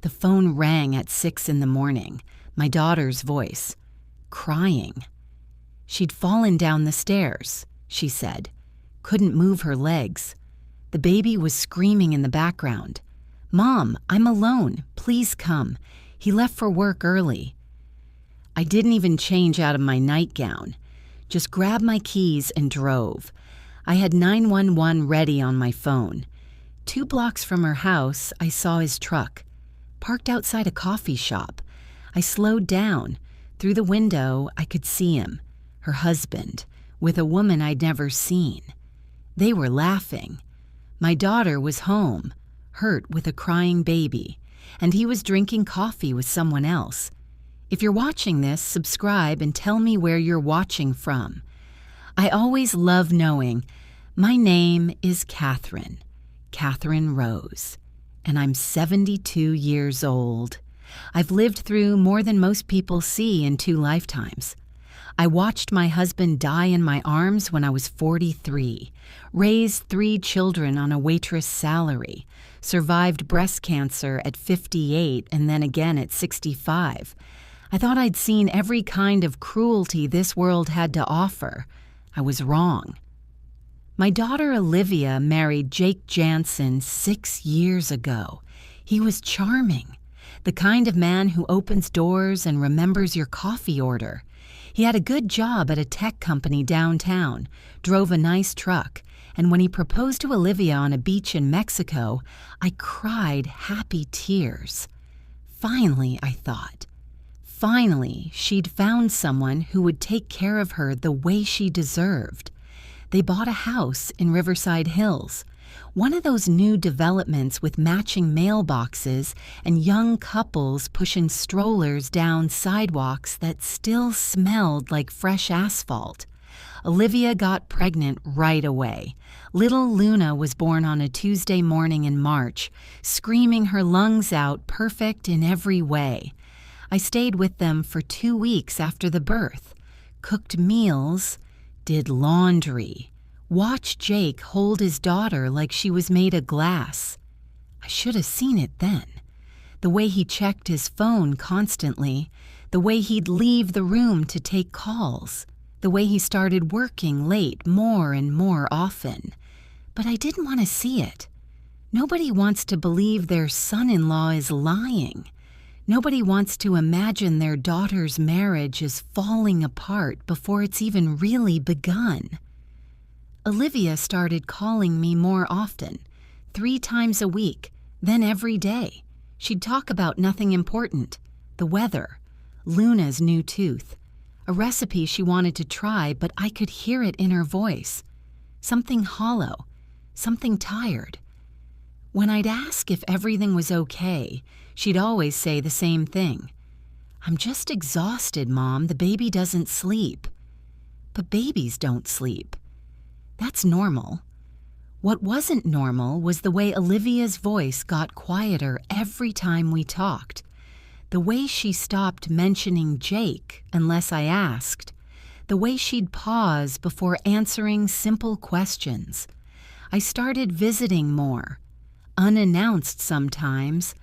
The phone rang at 6 in the morning, my daughter's voice, crying. She'd fallen down the stairs, she said, couldn't move her legs. The baby was screaming in the background. "Mom, I'm alone. Please come. He left for work early." I didn't even change out of my nightgown. Just grabbed my keys and drove. I had 911 ready on my phone. 2 blocks from her house, I saw his truck, parked outside a coffee shop. I slowed down. Through the window, I could see him, her husband, with a woman I'd never seen. They were laughing. My daughter was home, hurt with a crying baby, and he was drinking coffee with someone else. If you're watching this, subscribe and tell me where you're watching from. I always love knowing my name is Catherine Rose, and I'm 72 years old. I've lived through more than most people see in 2 lifetimes. I watched my husband die in my arms when I was 43, raised 3 children on a waitress salary, survived breast cancer at 58 and then again at 65. I thought I'd seen every kind of cruelty this world had to offer. I was wrong. My daughter Olivia married Jake Jansen 6 years ago. He was charming, the kind of man who opens doors and remembers your coffee order. He had a good job at a tech company downtown, drove a nice truck, and when he proposed to Olivia on a beach in Mexico, I cried happy tears. Finally, I thought. Finally, she'd found someone who would take care of her the way she deserved. They bought a house in Riverside Hills, one of those new developments with matching mailboxes and young couples pushing strollers down sidewalks that still smelled like fresh asphalt. Olivia got pregnant right away. Little Luna was born on a Tuesday morning in March, screaming her lungs out, perfect in every way. I stayed with them for 2 weeks after the birth, cooked meals, did laundry, watched Jake hold his daughter like she was made of glass. I should have seen it then. The way he checked his phone constantly, the way he'd leave the room to take calls, the way he started working late more and more often. But I didn't want to see it. Nobody wants to believe their son-in-law is lying. Nobody wants to imagine their daughter's marriage is falling apart before it's even really begun. Olivia started calling me more often, 3 times a week, then every day. She'd talk about nothing important, the weather, Luna's new tooth, a recipe she wanted to try, but I could hear it in her voice. Something hollow, something tired. When I'd ask if everything was okay, she'd always say the same thing. "I'm just exhausted, Mom. The baby doesn't sleep." But babies don't sleep. That's normal. What wasn't normal was the way Olivia's voice got quieter every time we talked. The way she stopped mentioning Jake unless I asked. The way she'd pause before answering simple questions. I started visiting more. Unannounced sometimes.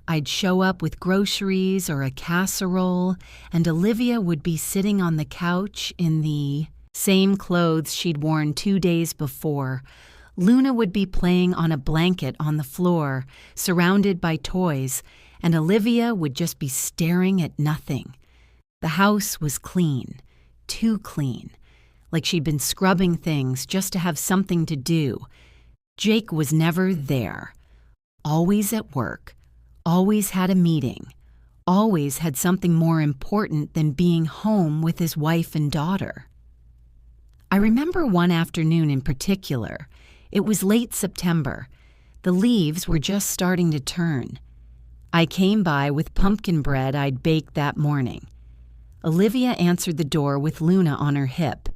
I'd show up with groceries or a casserole, and Olivia would be sitting on the couch in the same clothes she'd worn 2 days before. Luna would be playing on a blanket on the floor, surrounded by toys, and Olivia would just be staring at nothing. The house was clean, too clean, like she'd been scrubbing things just to have something to do. Jake was never there. Always at work, always had a meeting, always had something more important than being home with his wife and daughter. I remember one afternoon in particular. It was late September. The leaves were just starting to turn. I came by with pumpkin bread I'd baked that morning. Olivia answered the door with Luna on her hip.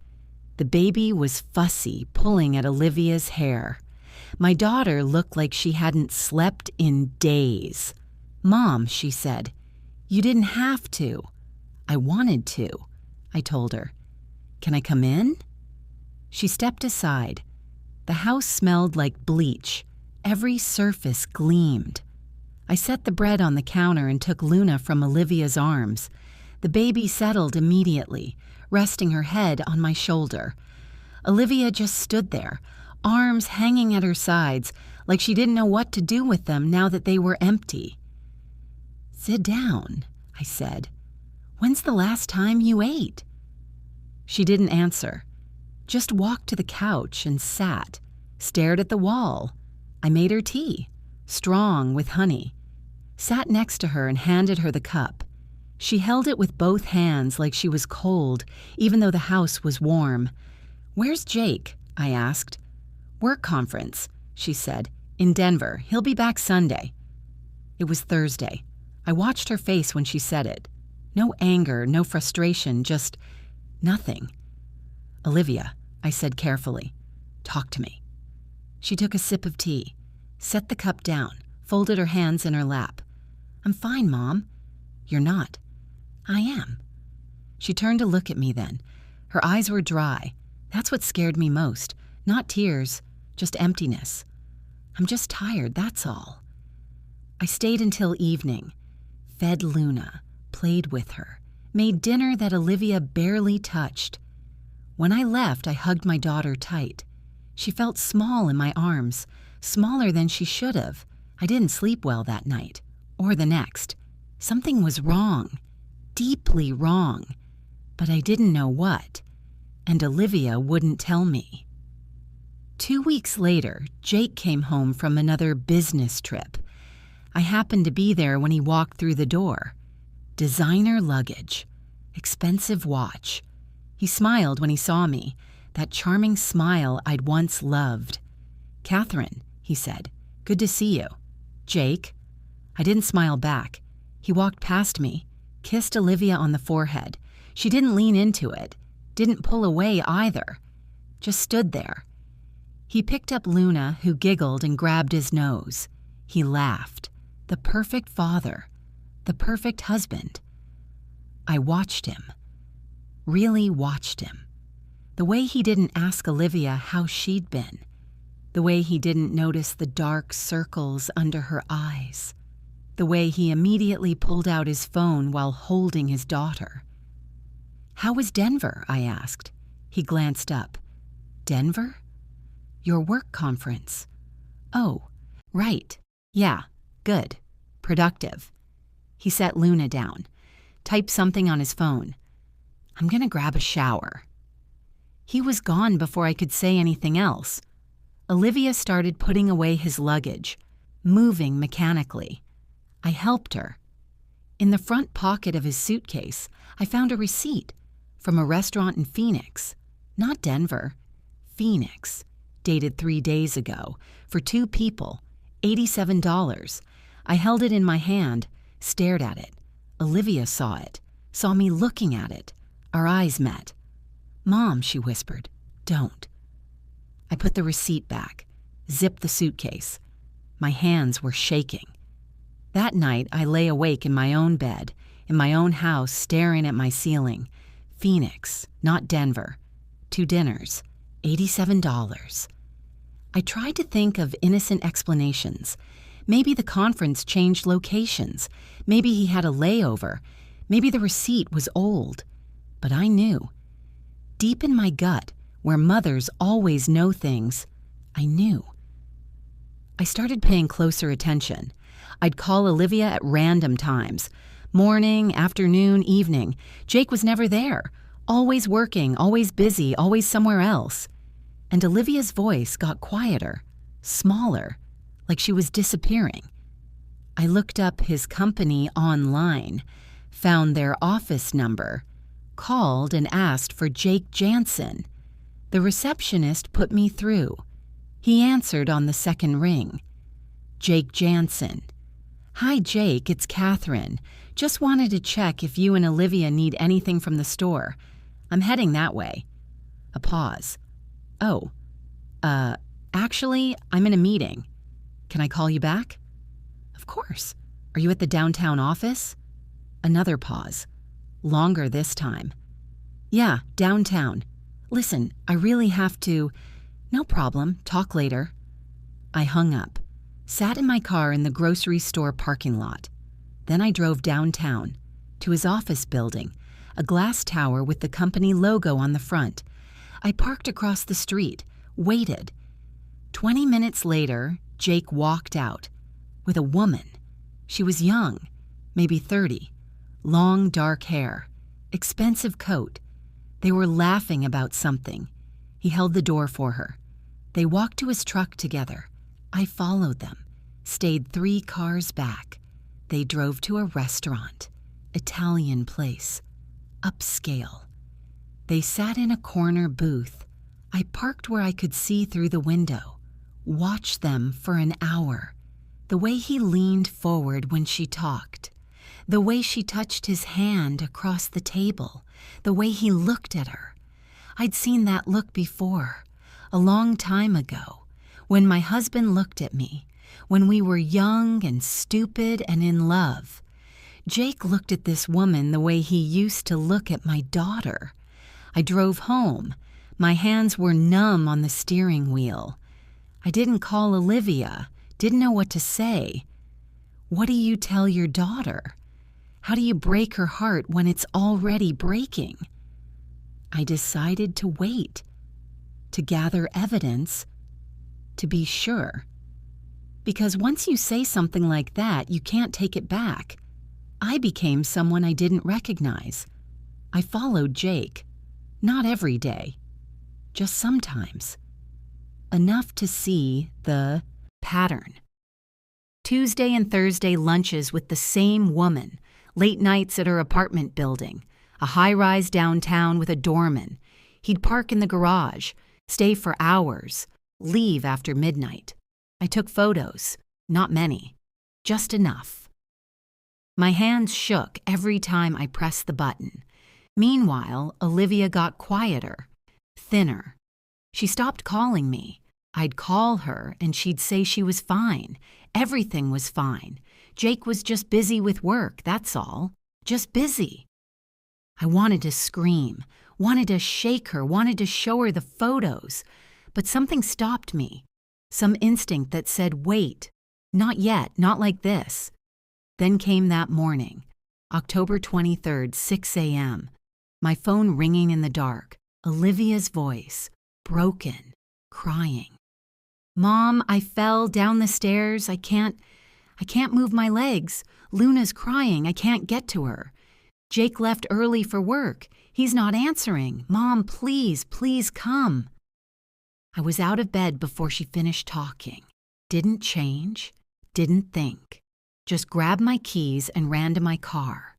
The baby was fussy, pulling at Olivia's hair. My daughter looked like she hadn't slept in days. "Mom," she said, "you didn't have to." "I wanted to," I told her. "Can I come in?" She stepped aside. The house smelled like bleach. Every surface gleamed. I set the bread on the counter and took Luna from Olivia's arms. The baby settled immediately, resting her head on my shoulder. Olivia just stood there, arms hanging at her sides, like she didn't know what to do with them now that they were empty. "Sit down," I said. "When's the last time you ate?" She didn't answer, just walked to the couch and sat, stared at the wall. I made her tea, strong with honey, sat next to her and handed her the cup. She held it with both hands like she was cold, even though the house was warm. "Where's Jake?" I asked. "Work conference," she said. "In Denver. He'll be back Sunday." It was Thursday. I watched her face when she said it. No anger, no frustration, just nothing. "Olivia," I said carefully, "talk to me." She took a sip of tea, set the cup down, folded her hands in her lap. "I'm fine, Mom." "You're not." "I am." She turned to look at me then. Her eyes were dry. That's what scared me most. Not tears, just emptiness. "I'm just tired, that's all." I stayed until evening, fed Luna, played with her, made dinner that Olivia barely touched. When I left, I hugged my daughter tight. She felt small in my arms, smaller than she should have. I didn't sleep well that night, or the next. Something was wrong, deeply wrong, but I didn't know what, and Olivia wouldn't tell me. 2 weeks later, Jake came home from another business trip. I happened to be there when he walked through the door. Designer luggage, expensive watch. He smiled when he saw me, that charming smile I'd once loved. "Catherine," he said, "good to see you." "Jake?" I didn't smile back. He walked past me, kissed Olivia on the forehead. She didn't lean into it, didn't pull away either, just stood there. He picked up Luna, who giggled and grabbed his nose. He laughed. The perfect father, the perfect husband. I watched him, really watched him. The way he didn't ask Olivia how she'd been. The way he didn't notice the dark circles under her eyes. The way he immediately pulled out his phone while holding his daughter. "How was Denver?" I asked. He glanced up. "Denver? Your work conference." "Oh, right. Yeah, good. Productive." He set Luna down, typed something on his phone. "I'm gonna grab a shower." He was gone before I could say anything else. Olivia started putting away his luggage, moving mechanically. I helped her. In the front pocket of his suitcase, I found a receipt from a restaurant in Phoenix. Not Denver. Phoenix. Dated 3 days ago. For 2 people. $87. I held it in my hand, stared at it. Olivia saw it, saw me looking at it. Our eyes met. "Mom," she whispered, "don't." I put the receipt back, zipped the suitcase. My hands were shaking. That night, I lay awake in my own bed, in my own house, staring at my ceiling. Phoenix, not Denver. 2 dinners, $87. I tried to think of innocent explanations. Maybe the conference changed locations. Maybe he had a layover. Maybe the receipt was old. But I knew. Deep in my gut, where mothers always know things, I knew. I started paying closer attention. I'd call Olivia at random times. Morning, afternoon, evening. Jake was never there. Always working, always busy, always somewhere else. And Olivia's voice got quieter, smaller, like she was disappearing. I looked up his company online, found their office number, called and asked for Jake Jansen. The receptionist put me through. He answered on the second ring. "Jake Jansen." "Hi, Jake, it's Catherine. Just wanted to check if you and Olivia need anything from the store. I'm heading that way." A pause. "Oh, actually, I'm in a meeting. Can I call you back?" "Of course. Are you at the downtown office?" Another pause. Longer this time. "Yeah, downtown. Listen, I really have to." "No problem. Talk later." I hung up. Sat in my car in the grocery store parking lot. Then I drove downtown to his office building, a glass tower with the company logo on the front. I parked across the street, waited. 20 minutes later, Jake walked out with a woman. She was young, maybe 30, long dark hair, expensive coat. They were laughing about something. He held the door for her. They walked to his truck together. I followed them, stayed 3 cars back. They drove to a restaurant, Italian place, upscale. They sat in a corner booth. I parked where I could see through the window, watched them for an hour. The way he leaned forward when she talked, the way she touched his hand across the table, the way he looked at her. I'd seen that look before, a long time ago, when my husband looked at me, when we were young and stupid and in love. Jake looked at this woman the way he used to look at my daughter. I drove home. My hands were numb on the steering wheel. I didn't call Olivia, didn't know what to say. What do you tell your daughter? How do you break her heart when it's already breaking? I decided to wait, to gather evidence, to be sure. Because once you say something like that, you can't take it back. I became someone I didn't recognize. I followed Jake. Not every day, just sometimes. Enough to see the pattern. Tuesday and Thursday lunches with the same woman, late nights at her apartment building, a high-rise downtown with a doorman. He'd park in the garage, stay for hours, leave after midnight. I took photos, not many, just enough. My hands shook every time I pressed the button. Meanwhile, Olivia got quieter, thinner. She stopped calling me. I'd call her and she'd say she was fine. Everything was fine. Jake was just busy with work, that's all. Just busy. I wanted to scream, wanted to shake her, wanted to show her the photos. But something stopped me. Some instinct that said, wait, not yet, not like this. Then came that morning, October 23rd, 6 a.m. My phone ringing in the dark, Olivia's voice, broken, crying. Mom, I fell down the stairs. I can't move my legs. Luna's crying. I can't get to her. Jake left early for work. He's not answering. Mom, please, please come. I was out of bed before she finished talking. Didn't change, didn't think. Just grabbed my keys and ran to my car.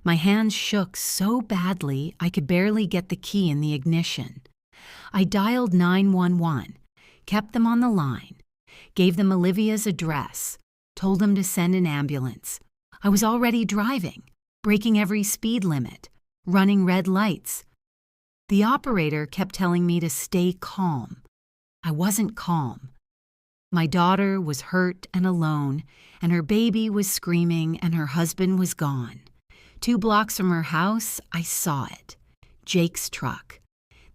My hands shook so badly I could barely get the key in the ignition. I dialed 911, kept them on the line, gave them Olivia's address, told them to send an ambulance. I was already driving, breaking every speed limit, running red lights. The operator kept telling me to stay calm. I wasn't calm. My daughter was hurt and alone, and her baby was screaming, and her husband was gone. 2 blocks from her house, I saw it. Jake's truck.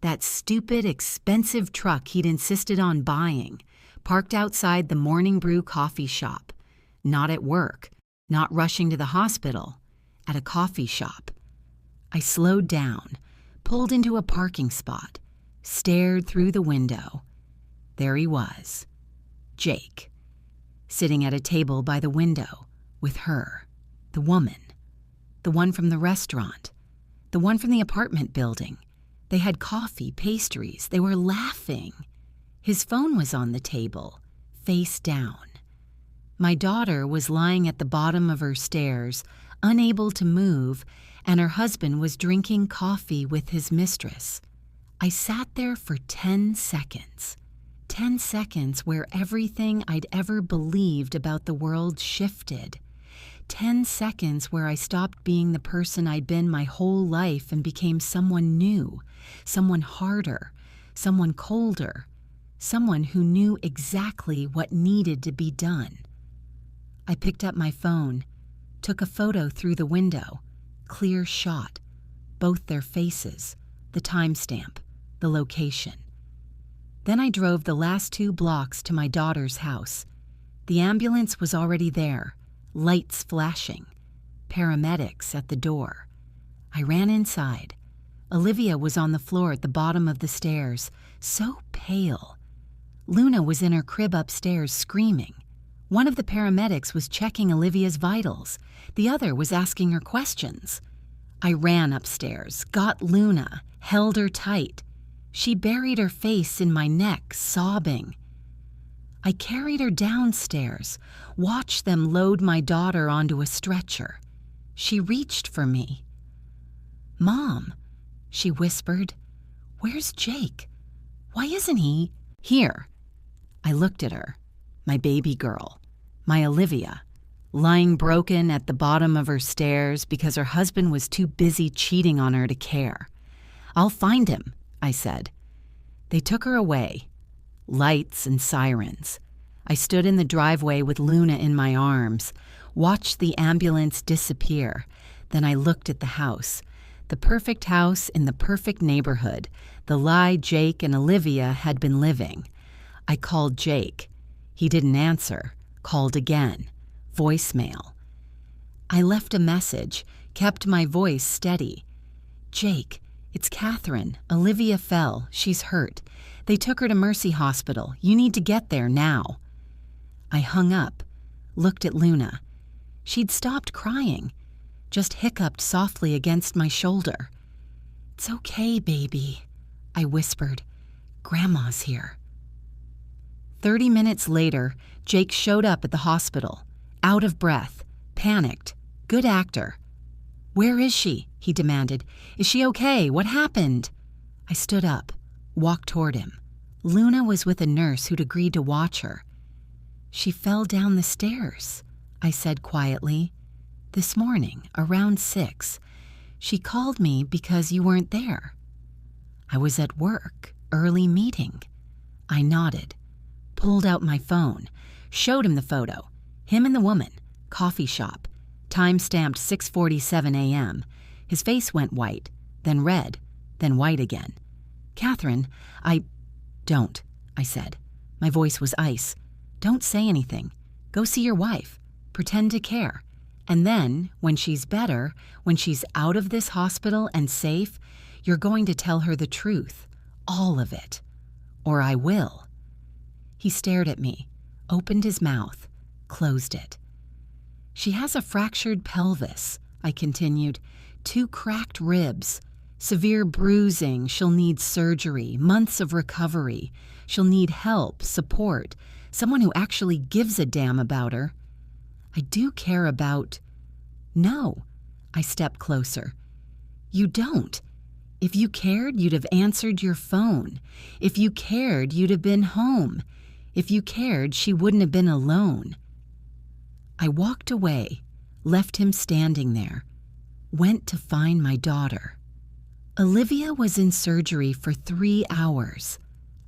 That stupid, expensive truck he'd insisted on buying, parked outside the Morning Brew coffee shop. Not at work, not rushing to the hospital, at a coffee shop. I slowed down, pulled into a parking spot, stared through the window. There he was, Jake, sitting at a table by the window with her, the woman, the one from the restaurant, the one from the apartment building. They had coffee, pastries. They were laughing. His phone was on the table, face down. My daughter was lying at the bottom of her stairs, unable to move, and her husband was drinking coffee with his mistress. I sat there for 10 seconds. 10 seconds where everything I'd ever believed about the world shifted. 10 seconds where I stopped being the person I'd been my whole life and became someone new, someone harder, someone colder, someone who knew exactly what needed to be done. I picked up my phone, took a photo through the window, clear shot, both their faces, the timestamp, the location. Then I drove the last 2 blocks to my daughter's house. The ambulance was already there, lights flashing, paramedics at the door. I ran inside. Olivia was on the floor at the bottom of the stairs, so pale. Luna was in her crib upstairs screaming. One of the paramedics was checking Olivia's vitals. The other was asking her questions. I ran upstairs, got Luna, held her tight. She buried her face in my neck, sobbing. I carried her downstairs, watched them load my daughter onto a stretcher. She reached for me. "Mom," she whispered, "where's Jake? Why isn't he here?" I looked at her, my baby girl, my Olivia, lying broken at the bottom of her stairs because her husband was too busy cheating on her to care. "I'll find him," I said. They took her away. Lights and sirens. I stood in the driveway with Luna in my arms, watched the ambulance disappear. Then I looked at the house. The perfect house in the perfect neighborhood, the lie Jake and Olivia had been living. I called Jake. He didn't answer. Called again. Voicemail. I left a message, kept my voice steady. "Jake, it's Catherine. Olivia fell. She's hurt. They took her to Mercy Hospital. You need to get there now." I hung up, looked at Luna. She'd stopped crying, just hiccuped softly against my shoulder. "It's okay, baby," I whispered. "Grandma's here." 30 minutes later, Jake showed up at the hospital, out of breath, panicked, good actor. "Where is she?" he demanded. "Is she okay? What happened?" I stood up, walked toward him. Luna was with a nurse who'd agreed to watch her. "She fell down the stairs," I said quietly. "This morning, around 6. She called me because you weren't there." "I was at work, early meeting." I nodded, pulled out my phone, showed him the photo. Him and the woman, coffee shop, time stamped 6:47 a.m. His face went white, then red, then white again. "Catherine, Don't," I said. My voice was ice. "Don't say anything. Go see your wife. Pretend to care. And then, when she's better, when she's out of this hospital and safe, you're going to tell her the truth. All of it. Or I will." He stared at me, opened his mouth, closed it. "She has a fractured pelvis," I continued, "2 cracked ribs, severe bruising. She'll need surgery, months of recovery. She'll need help, support, someone who actually gives a damn about her." "I do care about—" "No." I stepped closer. "You don't. If you cared, you'd have answered your phone. If you cared, you'd have been home. If you cared, she wouldn't have been alone." I walked away, left him standing there, went to find my daughter. Olivia was in surgery for 3 hours.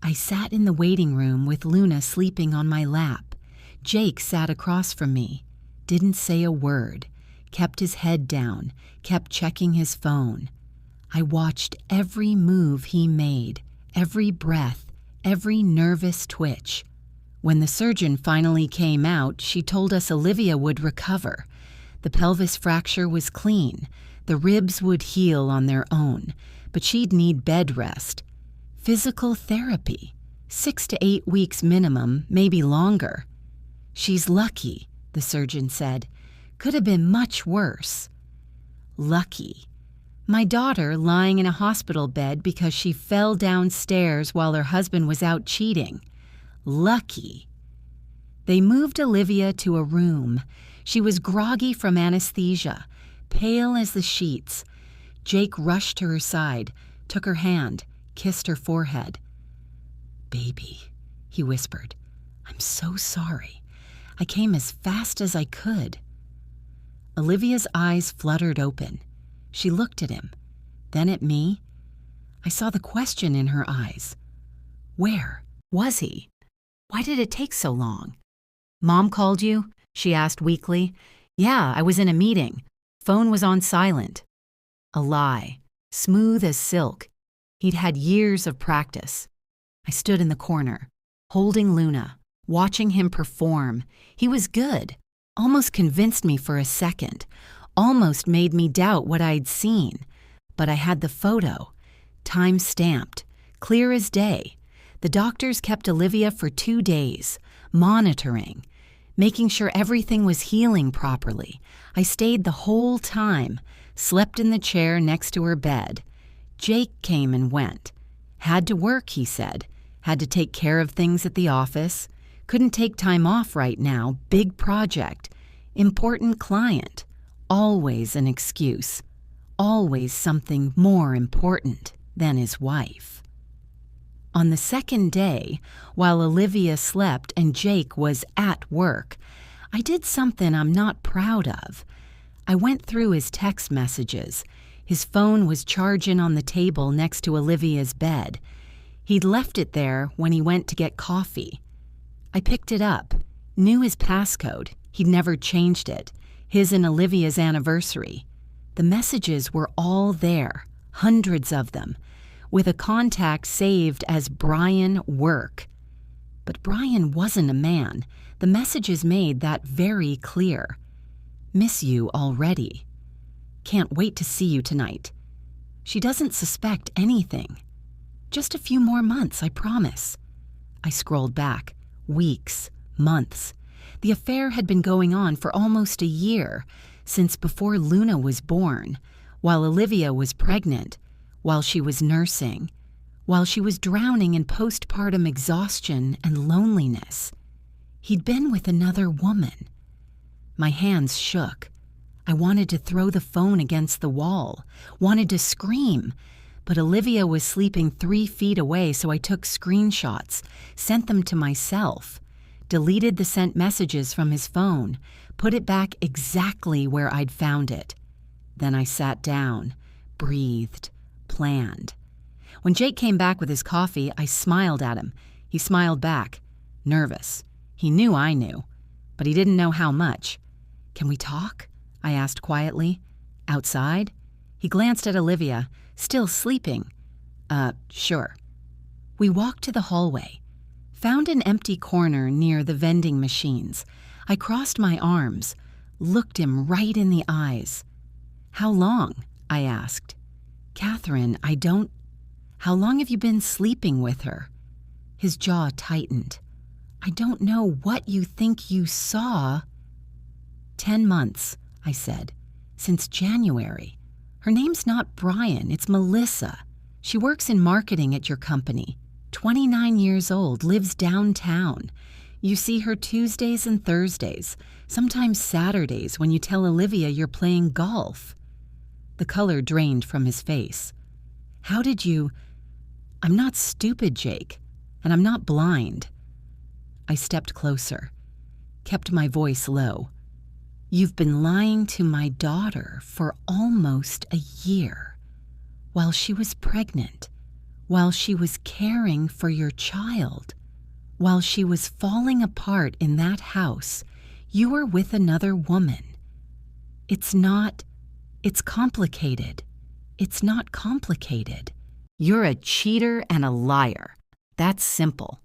I sat in the waiting room with Luna sleeping on my lap. Jake sat across from me, didn't say a word, kept his head down, kept checking his phone. I watched every move he made, every breath, every nervous twitch. When the surgeon finally came out, she told us Olivia would recover. The pelvis fracture was clean. The ribs would heal on their own, but she'd need bed rest. Physical therapy, 6 to 8 weeks minimum, maybe longer. "She's lucky," the surgeon said. "Could have been much worse." Lucky. My daughter lying in a hospital bed because she fell downstairs while her husband was out cheating. Lucky. They moved Olivia to a room. She was groggy from anesthesia, pale as the sheets. Jake rushed to her side, took her hand, kissed her forehead. "Baby," he whispered, "I'm so sorry. I came as fast as I could." Olivia's eyes fluttered open. She looked at him, then at me. I saw the question in her eyes. Where was he? Why did it take so long? "Mom called you?" she asked weakly. "Yeah, I was in a meeting. Phone was on silent." A lie, smooth as silk. He'd had years of practice. I stood in the corner, holding Luna, watching him perform. He was good, almost convinced me for a second, almost made me doubt what I'd seen. But I had the photo, time-stamped, clear as day. The doctors kept Olivia for 2 days, monitoring, making sure everything was healing properly. I stayed the whole time, slept in the chair next to her bed. Jake came and went. Had to work, he said. Had to take care of things at the office. Couldn't take time off right now. Big project. Important client. Always an excuse. Always something more important than his wife. On the second day, while Olivia slept and Jake was at work, I did something I'm not proud of. I went through his text messages. His phone was charging on the table next to Olivia's bed. He'd left it there when he went to get coffee. I picked it up, knew his passcode. He'd never changed it. His and Olivia's anniversary. The messages were all there, hundreds of them, with a contact saved as Brian Work. But Brian wasn't a man. The messages made that very clear. Miss you already. Can't wait to see you tonight. She doesn't suspect anything. Just a few more months, I promise. I scrolled back. Weeks, months. The affair had been going on for almost a year, since before Luna was born, while Olivia was pregnant, while she was nursing, while she was drowning in postpartum exhaustion and loneliness. He'd been with another woman. My hands shook. I wanted to throw the phone against the wall, wanted to scream, but Olivia was sleeping 3 feet away, so I took screenshots, sent them to myself, deleted the sent messages from his phone, put it back exactly where I'd found it. Then I sat down, breathed, planned. When Jake came back with his coffee, I smiled at him. He smiled back, nervous. He knew I knew, but he didn't know how much. "Can we talk?" I asked quietly. "Outside?" He glanced at Olivia, still sleeping. Sure." We walked to the hallway, found an empty corner near the vending machines. I crossed my arms, looked him right in the eyes. "How long?" I asked. "Catherine, How long have you been sleeping with her?" His jaw tightened. "I don't know what you think you saw." 10 months, I said. "Since January. Her name's not Brian, it's Melissa. She works in marketing at your company. 29 years old, lives downtown. You see her Tuesdays and Thursdays, sometimes Saturdays when you tell Olivia you're playing golf." The color drained from his face. "How did you—" "I'm not stupid, Jake, and I'm not blind." I stepped closer, kept my voice low. "You've been lying to my daughter for almost a year, while she was pregnant, while she was caring for your child, while she was falling apart in that house. You were with another woman. It's complicated. It's not complicated. You're a cheater and a liar. That's simple."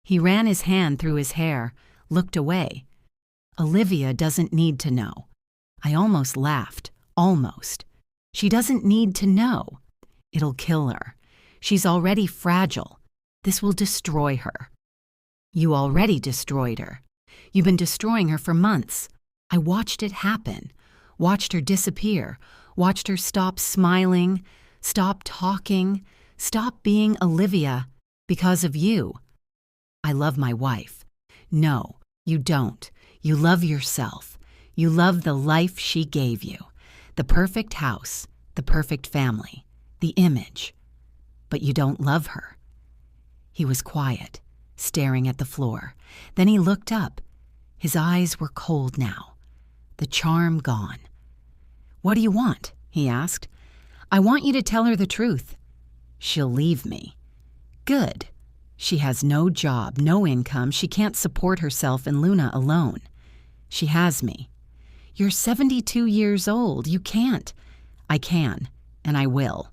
He ran his hand through his hair, looked away. "Olivia doesn't need to know." I almost laughed. Almost. "She doesn't need to know. It'll kill her. She's already fragile. This will destroy her." "You already destroyed her. You've been destroying her for months. I watched it happen. Watched her disappear. Watched her stop smiling, stop talking, stop being Olivia because of you." "I love my wife." "No, you don't. You love yourself. You love the life she gave you. The perfect house, the perfect family, the image. But you don't love her." He was quiet, staring at the floor. Then he looked up. His eyes were cold now, the charm gone. "What do you want?" he asked. "I want you to tell her the truth." "She'll leave me." "Good. She has no job, no income. She can't support herself and Luna alone. She has me." "You're 72 years old. You can't." "I can, and I will.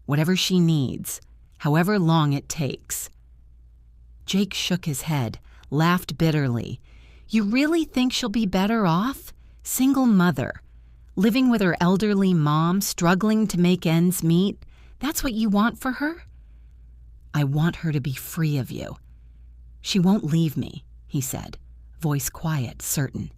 Whatever she needs, however long it takes." Jake shook his head, laughed bitterly. You really think she'll be better off? Single mother, living with her elderly mom, struggling to make ends meet. That's what you want for her? I want her to be free of you. She won't leave me, he said, voice quiet, certain.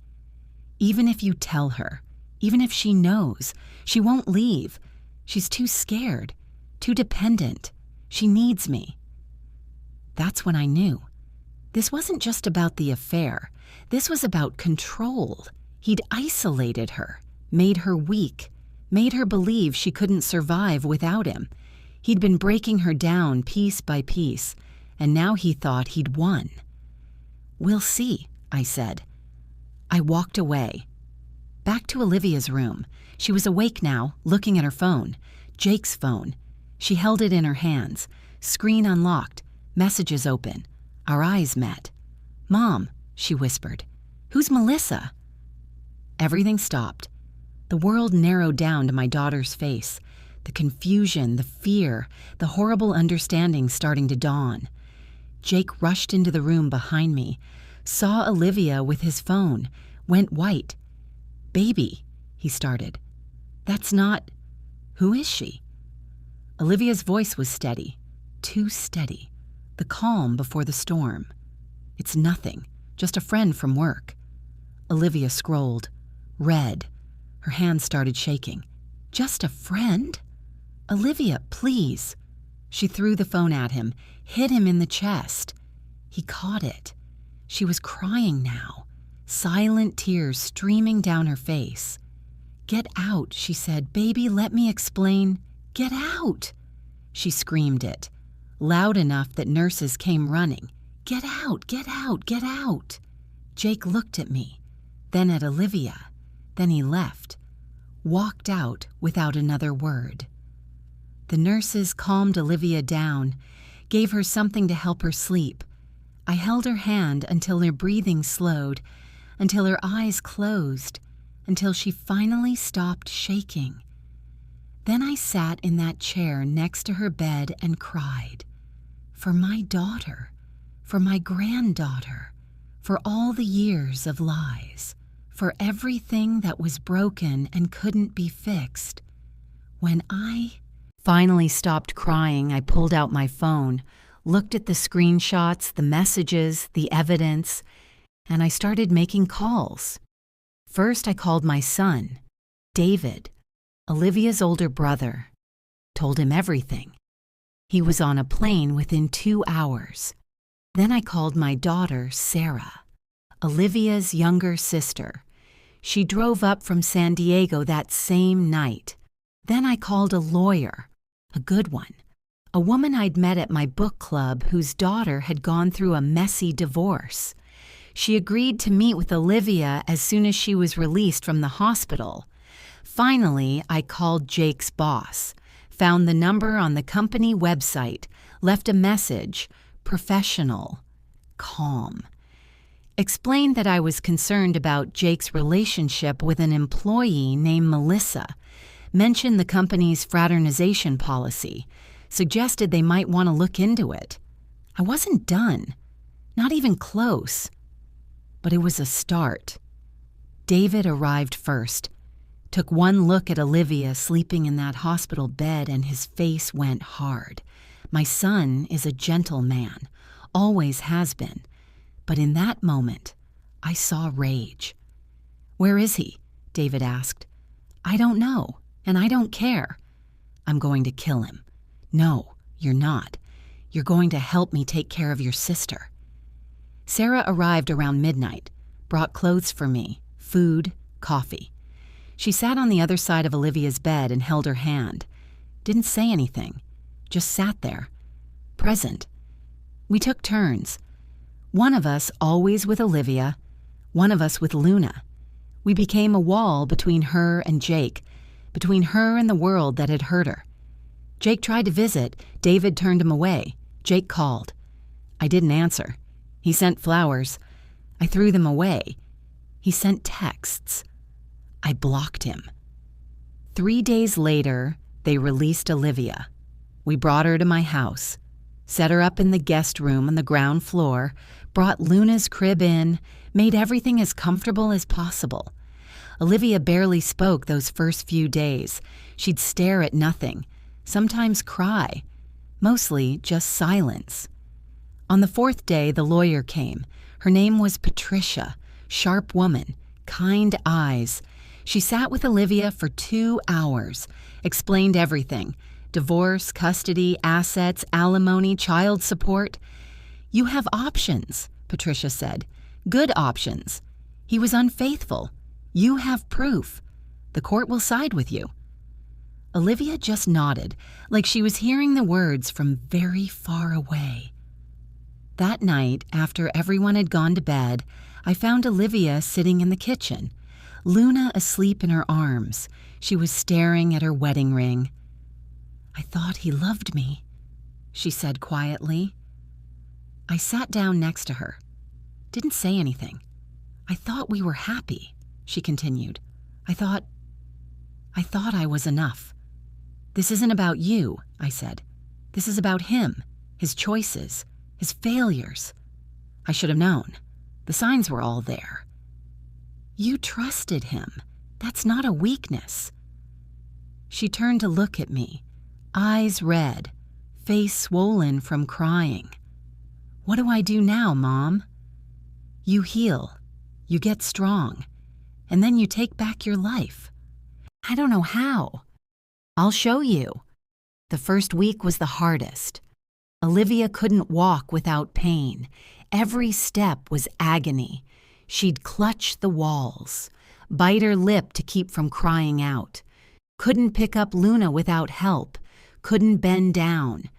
Even if you tell her, even if she knows, she won't leave. She's too scared, too dependent. She needs me. That's when I knew. This wasn't just about the affair. This was about control. He'd isolated her, made her weak, made her believe she couldn't survive without him. He'd been breaking her down piece by piece, and now he thought he'd won. We'll see, I said. I walked away. Back to Olivia's room. She was awake now, looking at her phone. Jake's phone. She held it in her hands. Screen unlocked. Messages open. Our eyes met. Mom, she whispered. Who's Melissa? Everything stopped. The world narrowed down to my daughter's face. The confusion, the fear, the horrible understanding starting to dawn. Jake rushed into the room behind me, saw Olivia with his phone, went white. Baby, he started. That's not... Who is she? Olivia's voice was steady, too steady, the calm before the storm. It's nothing, just a friend from work. Olivia scrolled, read. Her hands started shaking. Just a friend? Olivia, please. She threw the phone at him, hit him in the chest. He caught it. She was crying now, silent tears streaming down her face. Get out, she said. Baby, let me explain. Get out! She screamed it, loud enough that nurses came running. Get out, get out, get out! Jake looked at me, then at Olivia. Then he left, walked out without another word. The nurses calmed Olivia down, gave her something to help her sleep. I held her hand until her breathing slowed, until her eyes closed, until she finally stopped shaking. Then I sat in that chair next to her bed and cried. For my daughter, for my granddaughter, for all the years of lies, for everything that was broken and couldn't be fixed. When I finally stopped crying, I pulled out my phone, looked at the screenshots, the messages, the evidence, and I started making calls. First, I called my son, David, Olivia's older brother, told him everything. He was on a plane within 2 hours. Then I called my daughter, Sarah, Olivia's younger sister. She drove up from San Diego that same night. Then I called a lawyer, a good one, a woman I'd met at my book club whose daughter had gone through a messy divorce. She agreed to meet with Olivia as soon as she was released from the hospital. Finally, I called Jake's boss, found the number on the company website, left a message, professional, calm. Explained that I was concerned about Jake's relationship with an employee named Melissa, mentioned the company's fraternization policy, suggested they might want to look into it. I wasn't done, not even close, but it was a start. David arrived first, took one look at Olivia sleeping in that hospital bed, and his face went hard. My son is a gentle man, always has been. But in that moment, I saw rage. Where is he? David asked. I don't know, and I don't care. I'm going to kill him. No, you're not. You're going to help me take care of your sister. Sarah arrived around midnight, brought clothes for me, food, coffee. She sat on the other side of Olivia's bed and held her hand. Didn't say anything, just sat there, present. We took turns. One of us always with Olivia, one of us with Luna. We became a wall between her and Jake, between her and the world that had hurt her. Jake tried to visit. David turned him away. Jake called. I didn't answer. He sent flowers. I threw them away. He sent texts. I blocked him. 3 days later, they released Olivia. We brought her to my house. set her up in the guest room on the ground floor, brought Luna's crib in, made everything as comfortable as possible. Olivia barely spoke those first few days. She'd stare at nothing, sometimes cry, mostly just silence. On the fourth day, the lawyer came. Her name was Patricia, sharp woman, kind eyes. She sat with Olivia for 2 hours, explained everything: divorce, custody, assets, alimony, child support. "You have options," Patricia said. "Good options. He was unfaithful. You have proof. The court will side with you." Olivia just nodded, like she was hearing the words from very far away. That night, after everyone had gone to bed, I found Olivia sitting in the kitchen, Luna asleep in her arms. She was staring at her wedding ring. "I thought he loved me," she said quietly. I sat down next to her. Didn't say anything. "I thought we were happy," she continued. I thought I was enough." "This isn't about you," I said. "This is about him, his choices, his failures. I should have known. The signs were all there." "You trusted him. That's not a weakness." She turned to look at me, eyes red, face swollen from crying. "What do I do now, Mom?" "You heal. You get strong. And then you take back your life." "I don't know how." "I'll show you." The first week was the hardest. Olivia couldn't walk without pain. Every step was agony. She'd clutch the walls, bite her lip to keep from crying out. Couldn't pick up Luna without help. Couldn't bend down.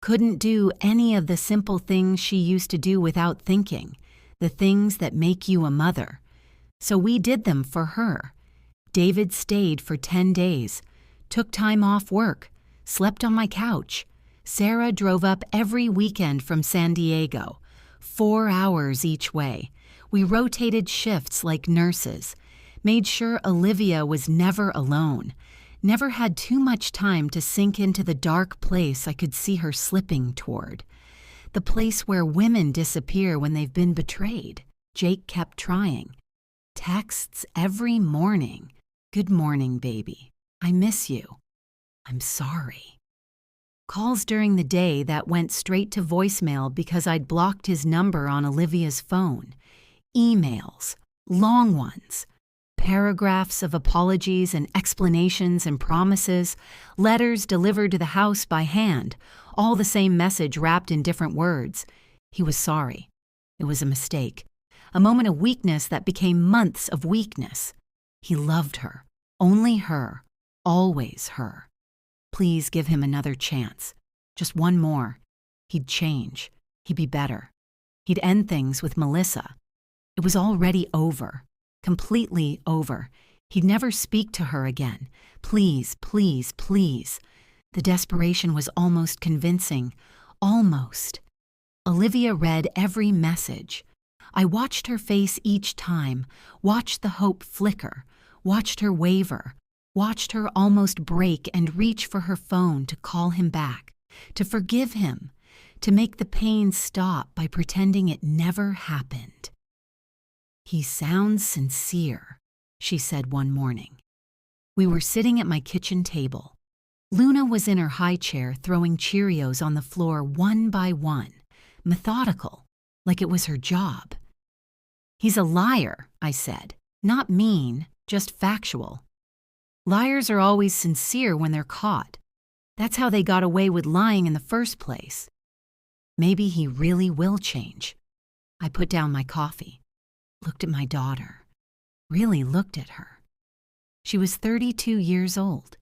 Couldn't do any of the simple things she used to do without thinking, the things that make you a mother. So we did them for her. David stayed for 10 days, took time off work, slept on my couch. Sarah drove up every weekend from San Diego, 4 hours each way. We rotated shifts like nurses, made sure Olivia was never alone, never had too much time to sink into the dark place I could see her slipping toward. The place where women disappear when they've been betrayed. Jake kept trying. Texts every morning. "Good morning, baby. I miss you. I'm sorry." Calls during the day that went straight to voicemail because I'd blocked his number on Olivia's phone. Emails, long ones. Paragraphs of apologies and explanations and promises. Letters delivered to the house by hand. All the same message wrapped in different words. He was sorry. It was a mistake. A moment of weakness that became months of weakness. He loved her. Only her. Always her. Please give him another chance. Just one more. He'd change. He'd be better. He'd end things with Melissa. It was already over. Completely over. He'd never speak to her again. Please, please, please. The desperation was almost convincing. Almost. Olivia read every message. I watched her face each time, watched the hope flicker, watched her waver, watched her almost break and reach for her phone to call him back, to forgive him, to make the pain stop by pretending it never happened. "He sounds sincere," she said one morning. We were sitting at my kitchen table. Luna was in her high chair throwing Cheerios on the floor one by one, methodical, like it was her job. "He's a liar," I said. "Not mean, just factual. Liars are always sincere when they're caught. That's how they got away with lying in the first place. Maybe he really will change." I put down my coffee, looked at my daughter, really looked at her. She was 32 years old,